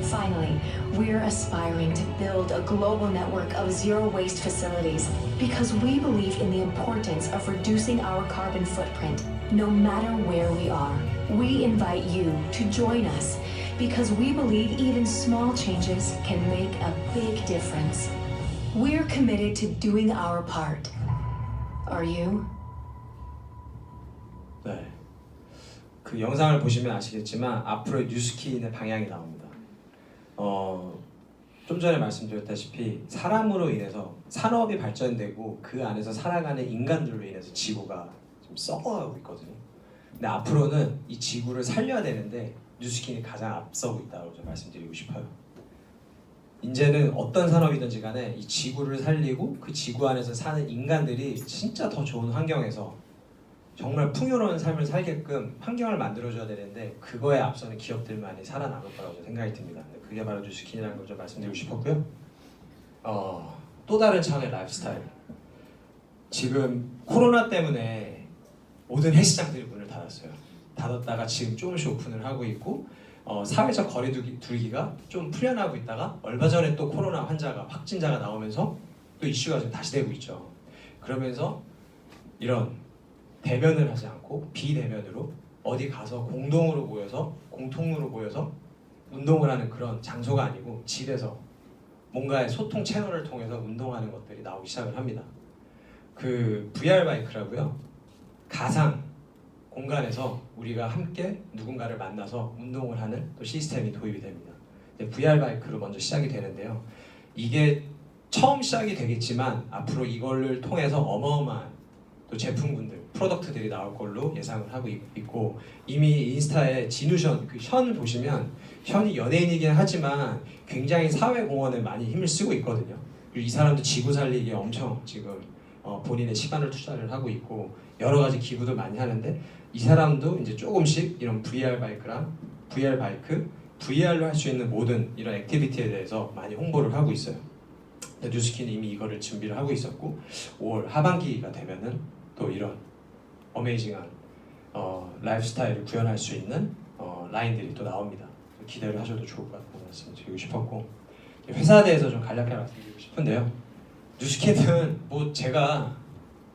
Finally, we're aspiring to build a global network of zero-waste facilities because we believe in the importance of reducing our carbon footprint, no matter where we are. We invite you to join us because we believe even small changes can make a big difference. We're committed to doing our part. Are you? 네, 그 영상을 보시면 아시겠지만 앞으로 뉴스킨의 방향이 나옵니다. 좀 전에 말씀드렸다시피 사람으로 인해서 산업이 발전되고 그 안에서 살아가는 인간들로 인해서 지구가 좀 썩어가고 있거든요. 근데 앞으로는 이 지구를 살려야 되는데 뉴스킨이 가장 앞서고 있다고 좀 말씀드리고 싶어요. 이제는 어떤 산업이든지 간에 이 지구를 살리고 그 지구 안에서 사는 인간들이 진짜 더 좋은 환경에서 정말 풍요로운 삶을 살게끔 환경을 만들어줘야 되는데 그거에 앞서는 기업들만이 살아남을 거라고 생각이 듭니다. 그게 바로 뉴스킨이라는 걸 좀 말씀드리고 싶었고요. 또 다른 차원의 라이프스타일. 지금 코로나 때문에 모든 헬스장들이 문을 닫았어요. 닫았다가 지금 조금씩 오픈을 하고 있고 사회적 거리두기가 좀 풀려나고 있다가 얼마 전에 또 코로나 확진자가 나오면서 또 이슈가 좀 다시 되고 있죠. 그러면서 이런 대면을 하지 않고 비대면으로 어디 가서 공통으로 모여서 운동을 하는 그런 장소가 아니고 집에서 뭔가의 소통 채널을 통해서 운동하는 것들이 나오기 시작을 합니다. 그 VR 바이크라고요. 가상 공간에서 우리가 함께 누군가를 만나서 운동을 하는 또 시스템이 도입이 됩니다. VR 바이크로 먼저 시작이 되는데요. 이게 처음 시작이 되겠지만 앞으로 이걸 통해서 어마어마한 또 제품군들, 프로덕트들이 나올 걸로 예상을 하고 있고 이미 인스타에 진우션, 그 현 보시면 현이 연예인이긴 하지만 굉장히 사회공헌에 많이 힘을 쓰고 있거든요. 그리고 이 사람도 지구 살리기에 엄청 지금 본인의 시간을 투자를 하고 있고 여러 가지 기부도 많이 하는데 이 사람도 이제 조금씩 이런 VR 바이크, VR로 할 수 있는 모든 이런 액티비티에 대해서 많이 홍보를 하고 있어요. 뉴스킨은 이미 이거를 준비를 하고 있었고 5월 하반기가 되면은 또 이런 어메이징한 라이프스타일을 구현할 수 있는 라인들이 또 나옵니다. 기대를 하셔도 좋을 것 같다는 말씀 드리고 싶었고 회사에 대해서 좀 간략하게 말씀드리고 싶은데요. 뉴스킨은 뭐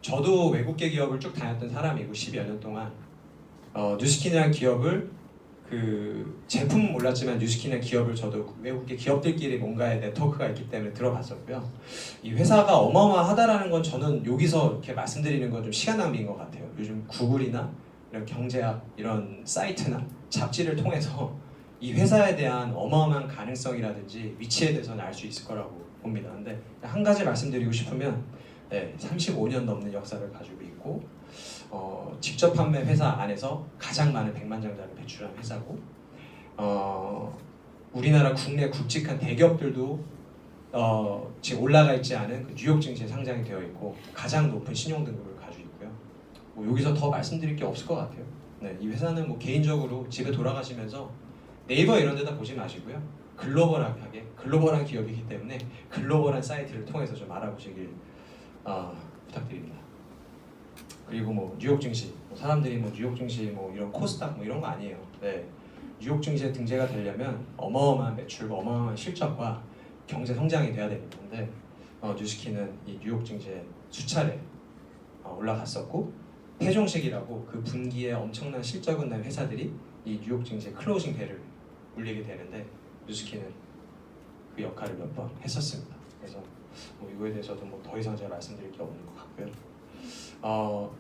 저도 외국계 기업을 쭉 다녔던 사람이고 10여 년 동안 뉴스킨이라는 기업을 그 제품은 몰랐지만 뉴스킨이라는 기업을 저도 외국계 기업들끼리 뭔가의 네트워크가 있기 때문에 들어봤었고요. 이 회사가 어마어마하다라는 건 저는 여기서 이렇게 말씀드리는 건 좀 시간 낭비인 것 같아요. 요즘 구글이나 이런 경제학 이런 사이트나 잡지를 통해서 이 회사에 대한 어마어마한 가능성이라든지 위치에 대해서는 알 수 있을 거라고 봅니다. 근데 한 가지 말씀드리고 싶으면 35년 넘는 역사를 가지고 있고 직접 판매 회사 안에서 가장 많은 100만 장자를 배출한 회사고 우리나라 국내 굵직한 대기업들도 지금 올라가 있지 않은 그 뉴욕 증시에 상장이 되어 있고 가장 높은 신용 등급을 가지고 있고요. 뭐 여기서 더 말씀드릴 게 없을 것 같아요. 이 회사는 뭐 개인적으로 집에 돌아가시면서 네이버 이런 데다 보지 마시고요. 글로벌한 기업이기 때문에 글로벌한 사이트를 통해서 좀 알아보시길 부탁드립니다. 그리고 뭐 뉴욕 증시, 사람들이 뭐 뉴욕 증시 뭐 이런 코스닥 뭐 이런 거 아니에요. 뉴욕 증시에 등재가 되려면 어마어마한 매출과 어마어마한 실적과 경제 성장이 돼야 되는데 뉴스킨은 이 뉴욕 증시에 수차례 올라갔었고 태종식이라고 그 분기에 엄청난 실적을 낸 회사들이 이 뉴욕 증시의 클로징 벨을 울리게 되는데 뉴스킨은 그 역할을 몇 번 했었습니다. 그래서 뭐 이거에 대해서도 뭐 더 이상 제가 말씀드릴 게 없는 것 같고요.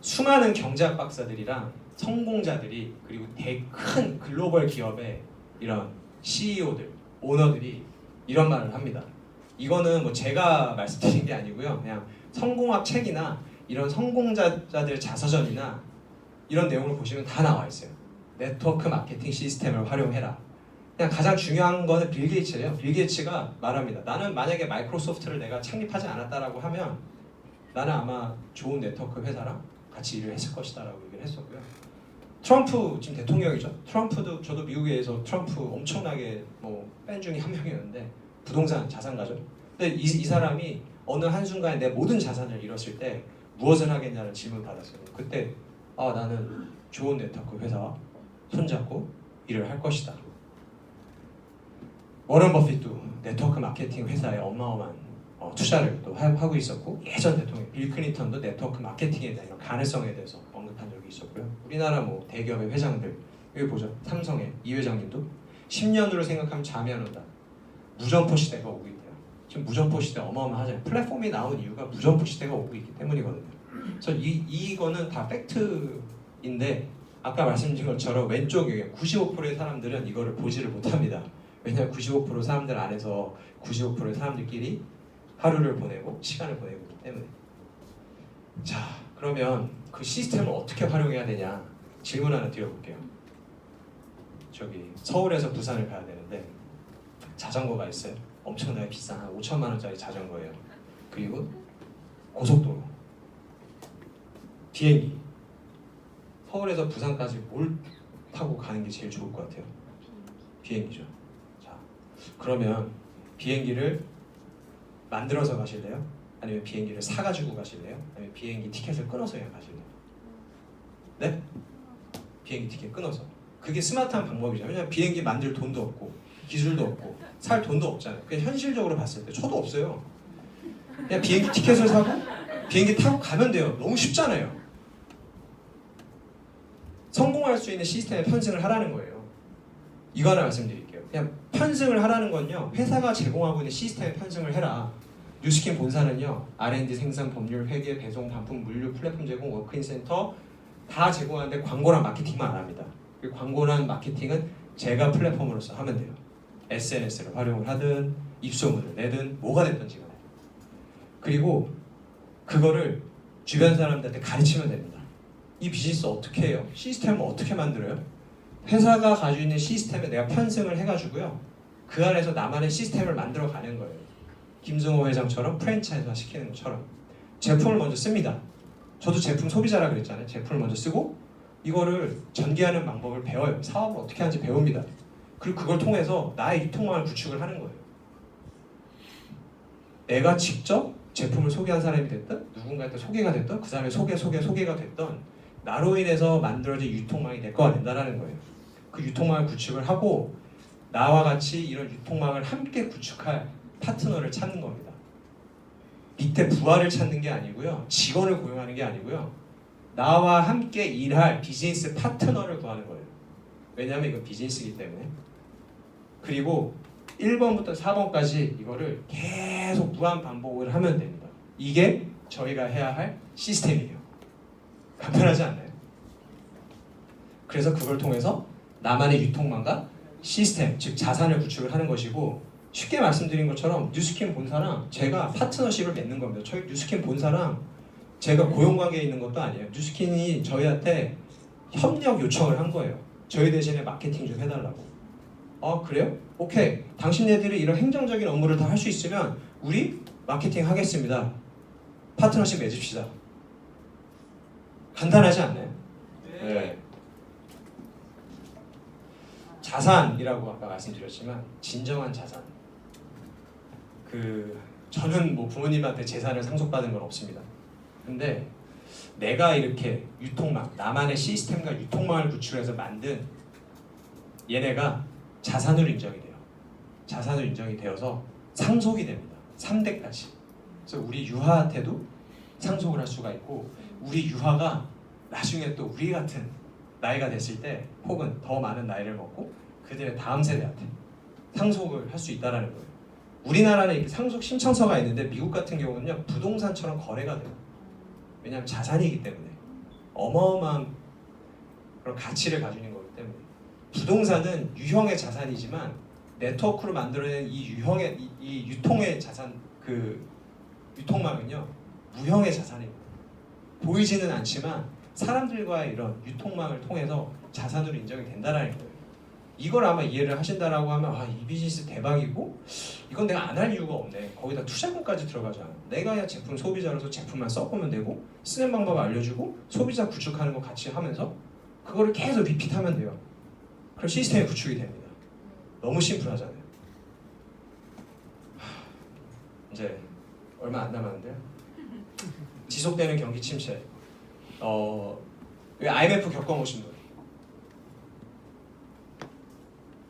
수많은 경제학 박사들이랑 성공자들이 그리고 큰 글로벌 기업의 이런 CEO들, 오너들이 이런 말을 합니다. 이거는 뭐 제가 말씀드린 게 아니고요. 그냥 성공학 책이나 이런 성공자들 자서전이나 이런 내용을 보시면 다 나와 있어요. 네트워크 마케팅 시스템을 활용해라. 그냥 가장 중요한 거는 빌 게이츠예요. 빌 게이츠가 말합니다. 나는 만약에 마이크로소프트를 내가 창립하지 않았다라고 하면 나는 아마 좋은 네트워크 회사랑 같이 일을 했을 것이다라고 얘기를 했었고요. 트럼프 지금 대통령이죠. 트럼프도 저도 미국에서 트럼프 엄청나게 뭐 팬 중에 한 명이었는데 부동산 자산가죠. 근데 이 사람이 어느 한순간에 내 모든 자산을 잃었을 때 무엇을 하겠냐는 질문을 받았어요. 그때 나는 좋은 네트워크 회사와 손잡고 일을 할 것이다. 워런 버핏도 네트워크 마케팅 회사에 어마어마한 투자를 또 하고 있었고 예전 대통령 빌 클린턴도 네트워크 마케팅에 대한 가능성에 대해서 언급한 적이 있었고요. 우리나라 뭐 대기업의 회장들 여기 보죠. 삼성의 이 회장님도 10년으로 생각하면 잠이 안 온다. 무점포 시대가 오고 있대요. 지금 무점포 시대 어마어마하잖아요. 플랫폼이 나온 이유가 무점포 시대가 오고 있기 때문이거든요. 그래서 이거는 다 팩트인데 아까 말씀드린 것처럼 왼쪽 95%의 사람들은 이거를 보지를 못합니다. 왜냐하면 95% 사람들 안에서 95%의 사람들끼리 하루를 보내고 시간을 보내고 있기 때문에. 자, 그러면 그 시스템을 어떻게 활용해야 되냐 질문 하나 드려볼게요. 저기 서울에서 부산을 가야 되는데 자전거가 있어요. 엄청나게 비싼 한 5천만 원짜리 자전거예요. 그리고 고속도로, 비행기. 서울에서 부산까지 뭘 타고 가는 게 제일 좋을 것 같아요? 비행기죠. 자, 그러면 비행기를 만들어서 가실래요? 아니면 비행기를 사가지고 가실래요? 아니면 비행기 티켓을 끊어서 그냥 가실래요? 네? 비행기 티켓 끊어서. 그게 스마트한 방법이죠. 왜냐면 비행기 만들 돈도 없고 기술도 없고 살 돈도 없잖아요. 그냥 현실적으로 봤을 때 저도 없어요. 그냥 비행기 티켓을 사고 비행기 타고 가면 돼요. 너무 쉽잖아요. 성공할 수 있는 시스템에 편승을 하라는 거예요. 이거 하나 말씀드릴게요. 그냥 편승을 하라는 건요, 회사가 제공하고 있는 시스템에 편승을 해라. 뉴스킨 본사는요, R&D, 생산, 법률, 회계, 배송, 반품, 물류, 플랫폼 제공, 워크인 센터 다 제공하는데 광고랑 마케팅만 안 합니다. 그 광고랑 마케팅은 제가 플랫폼으로서 하면 돼요. SNS를 활용을 하든 입소문을 내든 뭐가 됐든지 간에. 그리고 그거를 주변 사람들한테 가르치면 됩니다. 이 비즈니스 어떻게 해요? 시스템을 어떻게 만들어요? 회사가 가지고 있는 시스템에 내가 편승을 해가지고요, 그 안에서 나만의 시스템을 만들어 가는 거예요. 김승호 회장처럼 프랜차이즈화 시키는 것처럼 제품을 먼저 씁니다. 저도 제품 소비자라 그랬잖아요. 제품을 먼저 쓰고 이거를 전개하는 방법을 배워요. 사업을 어떻게 하는지 배웁니다. 그리고 그걸 통해서 나의 유통망을 구축을 하는 거예요. 내가 직접 제품을 소개한 사람이 됐든 누군가한테 소개가 됐든 그 사람의 소개가 됐든 나로 인해서 만들어진 유통망이 내 거가 된다는 거예요. 그 유통망을 구축을 하고 나와 같이 이런 유통망을 함께 구축할 파트너를 찾는 겁니다. 밑에 부하를 찾는 게 아니고요, 직원을 고용하는 게 아니고요, 나와 함께 일할 비즈니스 파트너를 구하는 거예요. 왜냐하면 이건 비즈니스이기 때문에. 그리고 1번부터 4번까지 이거를 계속 무한 반복을 하면 됩니다. 이게 저희가 해야 할 시스템이에요. 간편하지 않나요? 그래서 그걸 통해서 나만의 유통망과 시스템, 즉 자산을 구축을 하는 것이고, 쉽게 말씀드린 것처럼 뉴스킨 본사랑 제가 파트너십을 맺는 겁니다. 저희 뉴스킨 본사랑 제가 고용관계에 있는 것도 아니에요. 뉴스킨이 저희한테 협력 요청을 한 거예요. 저희 대신에 마케팅 좀 해달라고. 그래요? 오케이. 당신네들이 이런 행정적인 업무를 다 할 수 있으면 우리 마케팅 하겠습니다. 파트너십 맺읍시다. 간단하지 않나요? 네. 자산이라고 아까 말씀드렸지만 진정한 자산. 저는 뭐 부모님한테 재산을 상속받은 건 없습니다. 근데 내가 이렇게 유통망, 나만의 시스템과 유통망을 구축해서 만든 얘네가 자산으로 인정이 돼요. 자산으로 인정이 되어서 상속이 됩니다. 3대까지. 그래서 우리 유아한테도 상속을 할 수가 있고, 우리 유아가 나중에 또 우리 같은 나이가 됐을 때 혹은 더 많은 나이를 먹고 그들의 다음 세대한테 상속을 할 수 있다는 거예요. 우리나라는 이렇게 상속 신청서가 있는데 미국 같은 경우는요, 부동산처럼 거래가 돼요. 왜냐하면 자산이기 때문에 어마어마한 그런 가치를 가지고 있는 거기 때문에. 부동산은 유형의 자산이지만 네트워크로 만들어낸 이 유형의 이 유통의 자산, 그 유통망은요 무형의 자산입니다. 보이지는 않지만 사람들과의 이런 유통망을 통해서 자산으로 인정이 된다는 거예요. 이걸 아마 이해를 하신다라고 하면 이 비즈니스 대박이고 이건 내가 안 할 이유가 없네. 거기다 투자금까지 들어가잖아. 내가 그냥 제품 소비자로서 제품만 써보면 되고 쓰는 방법 알려주고 소비자 구축하는 거 같이 하면서 그거를 계속 리핏하면 돼요. 그럼 시스템이 구축이 됩니다. 너무 심플하잖아요. 이제 얼마 안 남았는데요. 지속되는 경기 침체. IMF 겪어보신 분?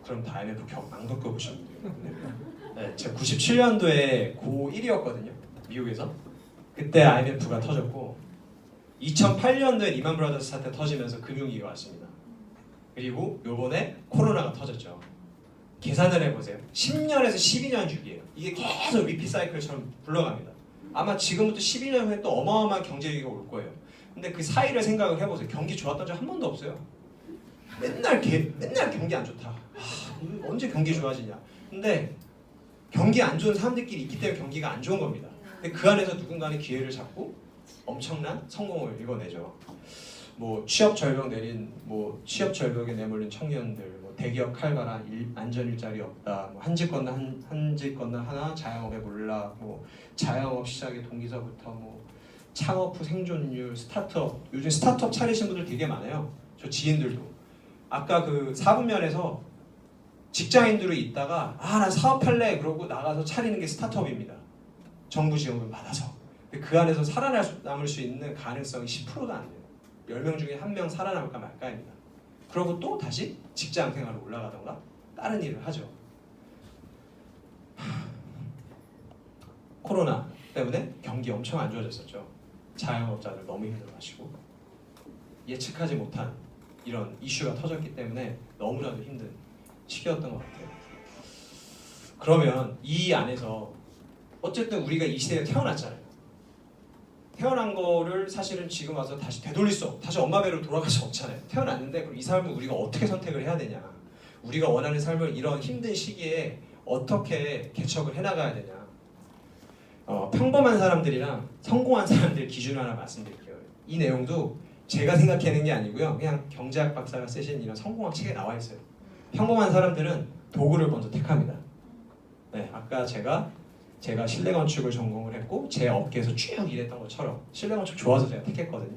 그럼 다 IMF 안 겪어보신 분이에요. 네, 제가 97년도에 고1이었거든요. 미국에서. 그때 IMF가 터졌고 2008년도에 리만 브라더스 사태 터지면서 금융위기가 왔습니다. 그리고 요번에 코로나가 터졌죠. 계산을 해보세요. 10년에서 12년 주기예요. 이게 계속 리핏 사이클처럼 굴러갑니다. 아마 지금부터 12년 후에 또 어마어마한 경제 위기가 올 거예요. 근데 그 사이를 생각을 해보세요. 경기 좋았던 적 한 번도 없어요. 맨날 경기 안 좋다. 언제 경기 좋아지냐. 근데 경기 안 좋은 사람들끼리 있기 때문에 경기가 안 좋은 겁니다. 근데 그 안에서 누군가는 기회를 잡고 엄청난 성공을 이뤄내죠. 뭐 취업 절벽 내린 뭐 취업 절벽에 내몰린 청년들, 뭐 대기업 칼바람, 안전 일자리 없다, 뭐 한집 건너 한집 건너 하나, 자영업에 몰라, 뭐 자영업 시작의 동기서부터 뭐 창업 후 생존율, 스타트업, 요즘 스타트업 차리신 분들 되게 많아요. 저 지인들도 아까 그 4분면에서 직장인들이 있다가 나 사업할래 그러고 나가서 차리는 게 스타트업입니다. 정부 지원을 받아서. 근데 그 안에서 살아남을 수 있는 가능성이 10%도 안 돼요. 10명 중에 1명 살아남을까 말까입니다. 그러고 또 다시 직장 생활로 올라가던가 다른 일을 하죠. 코로나 때문에 경기 엄청 안 좋아졌었죠. 자영업자들 너무 힘들어하시고 예측하지 못한 이런 이슈가 터졌기 때문에 너무나도 힘든 시기였던 것 같아요. 그러면 이 안에서 어쨌든 우리가 이 시대에 태어났잖아요. 태어난 거를 사실은 지금 와서 다시 되돌릴 수 없고 다시 엄마 배로 돌아갈 수 없잖아요. 태어났는데 그럼 이 삶을 우리가 어떻게 선택을 해야 되냐, 우리가 원하는 삶을 이런 힘든 시기에 어떻게 개척을 해나가야 되냐. 평범한 사람들이랑 성공한 사람들 기준으로 하나 말씀드릴게요. 이 내용도 제가 생각해낸 게 아니고요. 그냥 경제학 박사가 쓰신 이런 성공학 책에 나와 있어요. 평범한 사람들은 도구를 먼저 택합니다. 네, 아까 제가 실내 건축을 전공을 했고 제 업계에서 쭉 일했던 것처럼 실내 건축 좋아서 제가 택했거든요.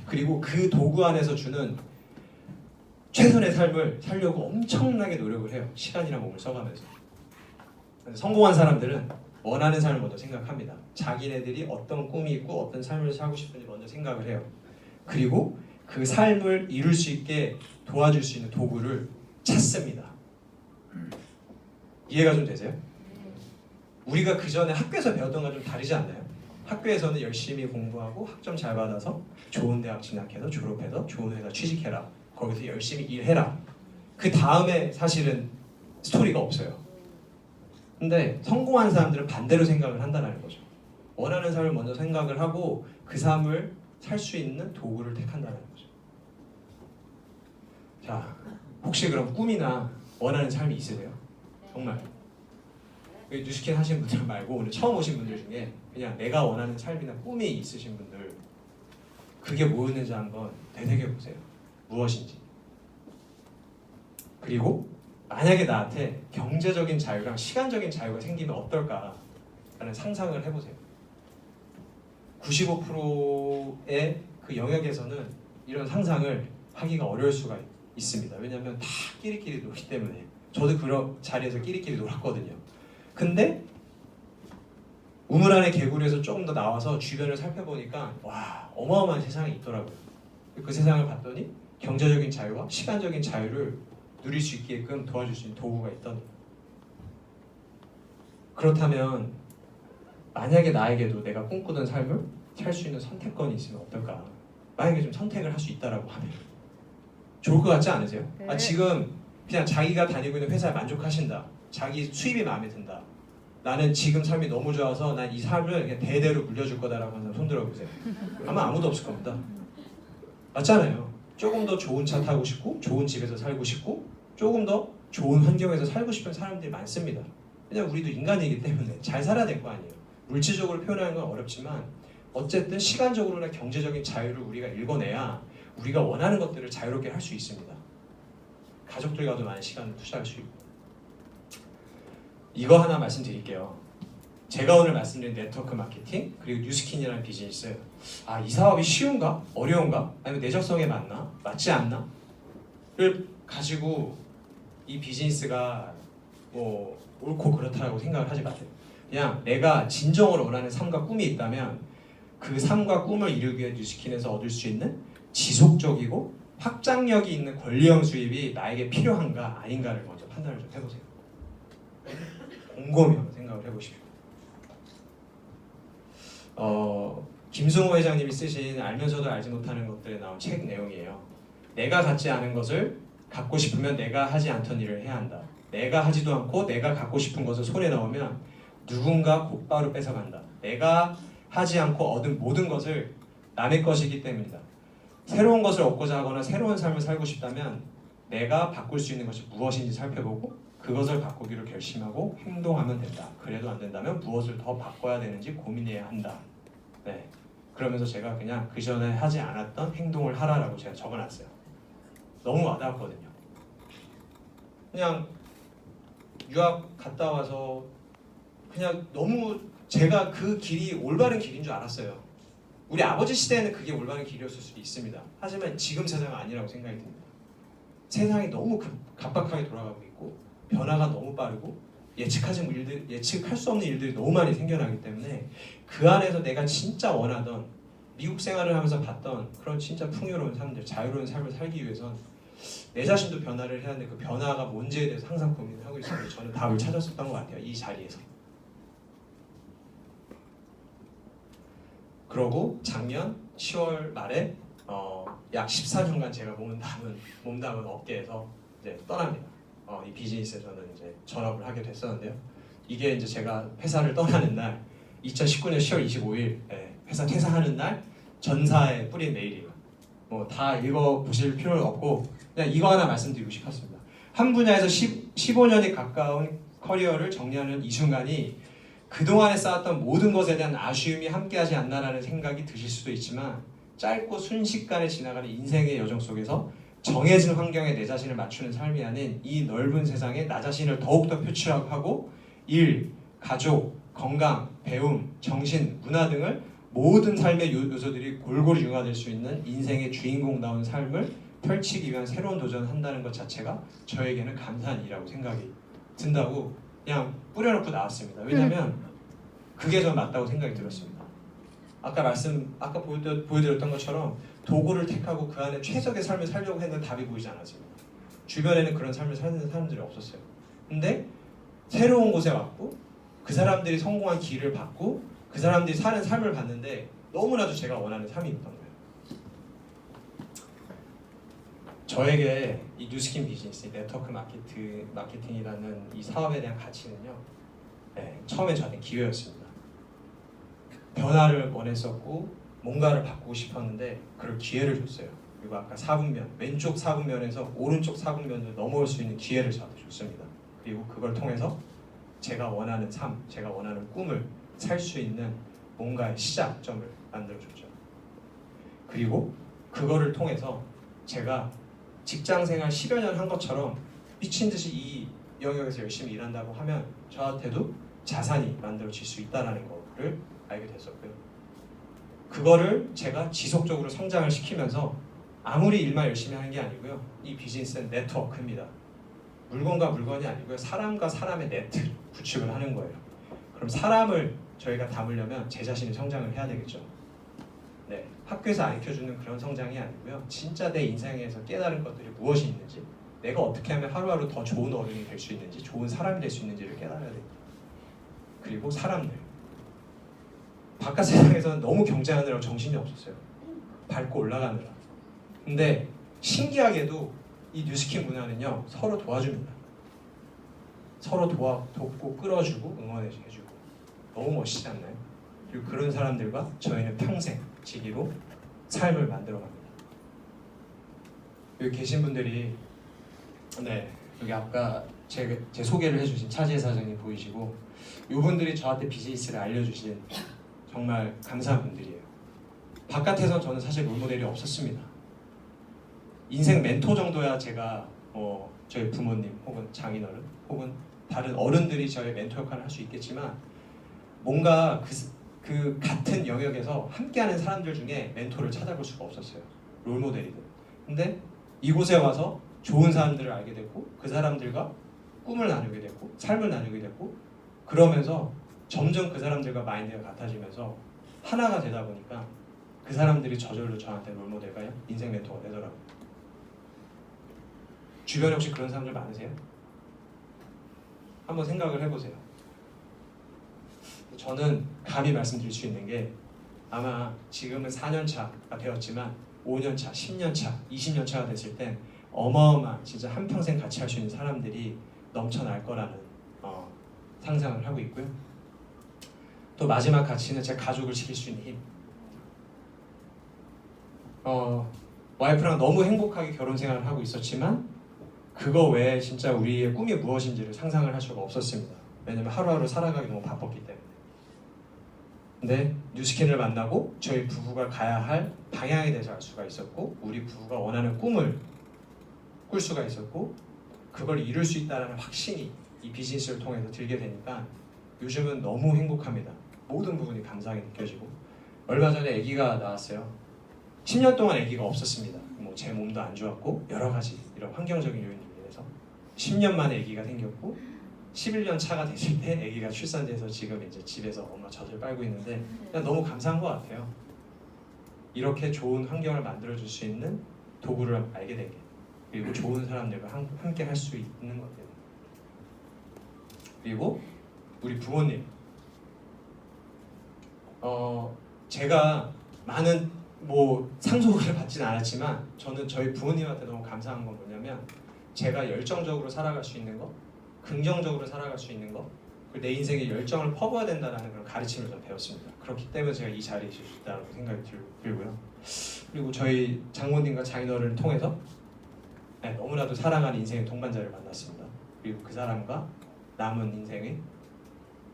그리고 그 도구 안에서 주는 최선의 삶을 살려고 엄청나게 노력을 해요. 시간이나 몸을 써가면서. 성공한 사람들은 원하는 삶을 먼저 생각합니다. 자기네들이 어떤 꿈이 있고 어떤 삶을 살고 싶은지 먼저 생각을 해요. 그리고 그 삶을 이룰 수 있게 도와줄 수 있는 도구를 찾습니다. 이해가 좀 되세요? 우리가 그 전에 학교에서 배웠던 건 좀 다르지 않나요? 학교에서는 열심히 공부하고 학점 잘 받아서 좋은 대학 진학해서 졸업해서 좋은 회사 취직해라. 거기서 열심히 일해라. 그 다음에 사실은 스토리가 없어요. 근데 성공한 사람들은 반대로 생각을 한다는 거죠. 원하는 삶을 먼저 생각을 하고 그 삶을 살 수 있는 도구를 택한다는 거죠. 자, 혹시 그럼 꿈이나 원하는 삶이 있으세요? 정말 뉴스킨 하신 분들 말고 오늘 처음 오신 분들 중에 그냥 내가 원하는 삶이나 꿈이 있으신 분들, 그게 뭐였는지 한번 되새겨보세요. 무엇인지. 그리고 만약에 나한테 경제적인 자유랑 시간적인 자유가 생기면 어떨까라는 상상을 해보세요. 95%의 그 영역에서는 이런 상상을 하기가 어려울 수가 있습니다. 왜냐하면 다 끼리끼리 놀기 때문에. 저도 그런 자리에서 끼리끼리 놀았거든요. 근데 우물 안의 개구리에서 조금 더 나와서 주변을 살펴보니까 와, 어마어마한 세상이 있더라고요. 그 세상을 봤더니 경제적인 자유와 시간적인 자유를 누릴 수 있게끔 도와줄 수 있는 도구가 있더니. 그렇다면 만약에 나에게도 내가 꿈꾸던 삶을 살 수 있는 선택권이 있으면 어떨까? 만약에 좀 선택을 할 수 있다라고 하면 좋을 것 같지 않으세요? 네. 지금 그냥 자기가 다니고 있는 회사에 만족하신다. 자기 수입이 마음에 든다. 나는 지금 삶이 너무 좋아서 난 이 삶을 그냥 대대로 물려줄 거다라고 하는 사람 손 들어보세요. 아마 아무도 없을 겁니다. 맞잖아요. 조금 더 좋은 차 타고 싶고 좋은 집에서 살고 싶고 조금 더 좋은 환경에서 살고 싶은 사람들이 많습니다. 왜냐면 우리도 인간이기 때문에 잘 살아야 될 거 아니에요. 물질적으로 표현하는 건 어렵지만 어쨌든 시간적으로나 경제적인 자유를 우리가 읽어내야 우리가 원하는 것들을 자유롭게 할 수 있습니다. 가족들과도 많은 시간을 투자할 수 있고. 이거 하나 말씀드릴게요. 제가 오늘 말씀드린 네트워크 마케팅 그리고 뉴스킨이라는 비즈니스, 이 사업이 쉬운가? 어려운가? 아니면 내 적성에 맞나? 맞지 않나? 를 가지고 이 비즈니스가 뭐 옳고 그렇다라고 생각을 하지 마세요. 그냥 내가 진정으로 원하는 삶과 꿈이 있다면 그 삶과 꿈을 이루기 위해 뉴스킨에서 얻을 수 있는 지속적이고 확장력이 있는 권리형 수입이 나에게 필요한가 아닌가를 먼저 판단을 좀 해보세요. 곰곰이 한번 생각을 해보십시오. 김승호 회장님이 쓰신 알면서도 알지 못하는 것들에 나온 책 내용이에요. 내가 갖지 않은 것을 갖고 싶으면 내가 하지 않던 일을 해야 한다. 내가 하지도 않고 내가 갖고 싶은 것을 손에 넣으면 누군가 곧바로 뺏어간다. 내가 하지 않고 얻은 모든 것을 남의 것이기 때문이다. 새로운 것을 얻고자 하거나 새로운 삶을 살고 싶다면 내가 바꿀 수 있는 것이 무엇인지 살펴보고 그것을 바꾸기로 결심하고 행동하면 된다. 그래도 안 된다면 무엇을 더 바꿔야 되는지 고민해야 한다. 네. 그러면서 제가 그냥 그 전에 하지 않았던 행동을 하라라고 제가 적어놨어요. 너무 와닿았거든요. 그냥 유학 갔다 와서 그냥 너무 제가 그 길이 올바른 길인 줄 알았어요. 우리 아버지 시대에는 그게 올바른 길이었을 수도 있습니다. 하지만 지금 세상은 아니라고 생각이 듭니다. 세상이 너무 각박하게 돌아가고 있고 변화가 너무 빠르고 예측할 수 없는 일들이 너무 많이 생겨나기 때문에 그 안에서 내가 진짜 원하던 미국 생활을 하면서 봤던 그런 진짜 풍요로운 삶들, 자유로운 삶을 살기 위해선 내 자신도 변화를 해야 하는데 그 변화가 뭔지에 대해서 항상 고민을 하고 있었는데 저는 답을 찾았었던 것 같아요. 이 자리에서. 그러고 작년 10월 말에 약 14년간 제가 몸담은 업계에서 이제 떠납니다. 이 비즈니스에 저는 이제 전업을 하게 됐었는데요. 이게 이제 제가 회사를 떠나는 날 2019년 10월 25일 회사 퇴사하는 날 전사에 뿌린 메일이에요. 뭐 다 읽어보실 필요는 없고 그냥 이거 하나 말씀드리고 싶었습니다. 한 분야에서 15년이 가까운 커리어를 정리하는 이 순간이 그동안에 쌓았던 모든 것에 대한 아쉬움이 함께하지 않나라는 생각이 드실 수도 있지만 짧고 순식간에 지나가는 인생의 여정 속에서 정해진 환경에 내 자신을 맞추는 삶이 아닌 이 넓은 세상에 나 자신을 더욱더 표출하고 일, 가족, 건강, 배움, 정신, 문화 등을 모든 삶의 요소들이 골고루 융화될 수 있는 인생의 주인공다운 삶을 펼치기 위한 새로운 도전을 한다는 것 자체가 저에게는 감사한 일이라고 생각이 든다고 그냥 뿌려놓고 나왔습니다. 왜냐하면 그게 전 맞다고 생각이 들었습니다. 아까 보여드렸던 것처럼 도구를 택하고 그 안에 최적의 삶을 살려고 했는데 답이 보이지 않았습니다. 주변에는 그런 삶을 사는 사람들이 없었어요. 근데 새로운 곳에 왔고 그 사람들이 성공한 길을 받고 그 사람들이 사는 삶을 봤는데 너무나도 제가 원하는 삶이었던 거예요. 저에게 이 뉴스킨 비즈니스, 네트워크 마케팅이라는 이 사업에 대한 가치는요. 처음에 저한테 기회였습니다. 변화를 원했었고 뭔가를 바꾸고 싶었는데 그럴 기회를 줬어요. 그리고 아까 4분면, 왼쪽 4분면에서 오른쪽 4분면을 넘어올 수 있는 기회를 저한테 줬습니다. 그리고 그걸 통해서 제가 원하는 삶, 제가 원하는 꿈을 살 수 있는 뭔가의 시작점을 만들어줬죠. 그리고 그거를 통해서 제가 직장생활 10여 년 한 것처럼 미친 듯이 이 영역에서 열심히 일한다고 하면 저한테도 자산이 만들어질 수 있다는 거를 알게 됐었고요. 그거를 제가 지속적으로 성장을 시키면서 아무리 일만 열심히 하는 게 아니고요. 이 비즈니스는 네트워크입니다. 물건과 물건이 아니고요. 사람과 사람의 네트 구축을 하는 거예요. 그럼 사람을 저희가 담으려면 제 자신이 성장을 해야 되겠죠. 네, 학교에서 가르쳐주는 그런 성장이 아니고요. 진짜 내 인생에서 깨달은 것들이 무엇이 있는지, 내가 어떻게 하면 하루하루 더 좋은 어른이 될 수 있는지, 좋은 사람이 될 수 있는지를 깨달아야 됩니다. 그리고 사람들. 바깥 세상에서는 너무 경쟁하느라고 정신이 없었어요. 밟고 올라가느라. 근데 신기하게도 이 뉴스킨 문화는요. 서로 도와줍니다. 서로 돕고 끌어주고 응원해주고 너무 멋있지 않나요? 그리고 그런 사람들과 저희는 평생 지기로 삶을 만들어갑니다. 여기 계신 분들이 여기 아까 제 소개를 해주신 차지혜 사장님 보이시고 이분들이 저한테 비즈니스를 알려주신 정말 감사한 분들이에요. 바깥에서 저는 사실 롤모델이 없었습니다. 인생 멘토 정도야 제가 저희 부모님 혹은 장인어른 혹은 다른 어른들이 저의 멘토 역할을 할 수 있겠지만 뭔가 그 같은 영역에서 함께하는 사람들 중에 멘토를 찾아볼 수가 없었어요. 롤모델이든. 근데 이곳에 와서 좋은 사람들을 알게 됐고 그 사람들과 꿈을 나누게 됐고 삶을 나누게 됐고 그러면서 점점 그 사람들과 마인드가 같아지면서 하나가 되다 보니까 그 사람들이 저절로 저한테 롤모델과 인생 멘토가 되더라고요. 주변에 혹시 그런 사람들 많으세요? 한번 생각을 해보세요. 저는 감히 말씀드릴 수 있는 게 아마 지금은 4년차가 되었지만 5년차, 10년차, 20년차가 됐을 땐 어마어마한 진짜 한평생 같이 할 수 있는 사람들이 넘쳐날 거라는 상상을 하고 있고요. 또 마지막 가치는 제 가족을 지킬 수 있는 힘. 와이프랑 너무 행복하게 결혼 생활을 하고 있었지만 그거 외에 진짜 우리의 꿈이 무엇인지를 상상을 할 수가 없었습니다. 왜냐면 하루하루 살아가기 너무 바빴기 때문에. 근데 뉴스킨을 만나고 저희 부부가 가야 할 방향에 대해서 알 수가 있었고, 우리 부부가 원하는 꿈을 꿀 수가 있었고, 그걸 이룰 수 있다는 확신이 이 비즈니스를 통해서 들게 되니까 요즘은 너무 행복합니다. 모든 부분이 감사하게 느껴지고. 얼마 전에 아기가 나왔어요. 10년 동안 아기가 없었습니다. 뭐 제 몸도 안 좋았고 여러 가지 이런 환경적인 요인으로 인해서 10년 만에 아기가 생겼고, 11년 차가 됐을 때 아기가 출산돼서 지금 이제 집에서 엄마 젖을 빨고 있는데 그냥 너무 감사한 것 같아요. 이렇게 좋은 환경을 만들어줄 수 있는 도구를 알게 된 게, 그리고 좋은 사람들과 함께 할 수 있는 것들, 그리고 우리 부모님. 제가 많은 뭐 상속을 받지는 않았지만 저는 저희 부모님한테 너무 감사한 건 뭐냐면, 제가 열정적으로 살아갈 수 있는 거, 긍정적으로 살아갈 수 있는 거, 그리고 내 인생에 열정을 퍼부어야 된다는 그런 가르침을 좀 배웠습니다. 그렇기 때문에 제가 이 자리에 있을 수 있다고 생각이 들고요. 그리고 저희 장모님과 장인어른을 통해서 너무나도 사랑하는 인생의 동반자를 만났습니다. 그리고 그 사람과 남은 인생의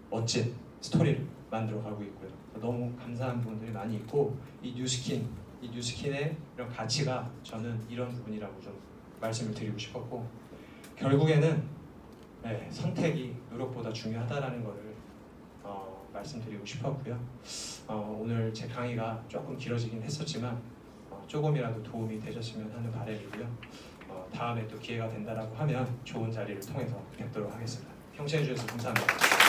멋진 스토리를 만들어가고 있고요. 너무 감사한 부분들이 많이 있고, 이 뉴스킨의 이런 가치가 저는 이런 부분이라고 좀 말씀을 드리고 싶었고, 결국에는 선택이 노력보다 중요하다라는 거를 말씀드리고 싶었고요. 오늘 제 강의가 조금 길어지긴 했었지만 조금이라도 도움이 되셨으면 하는 바람이고요. 다음에 또 기회가 된다라고 하면 좋은 자리를 통해서 뵙도록 하겠습니다. 경청해 주셔서 감사합니다.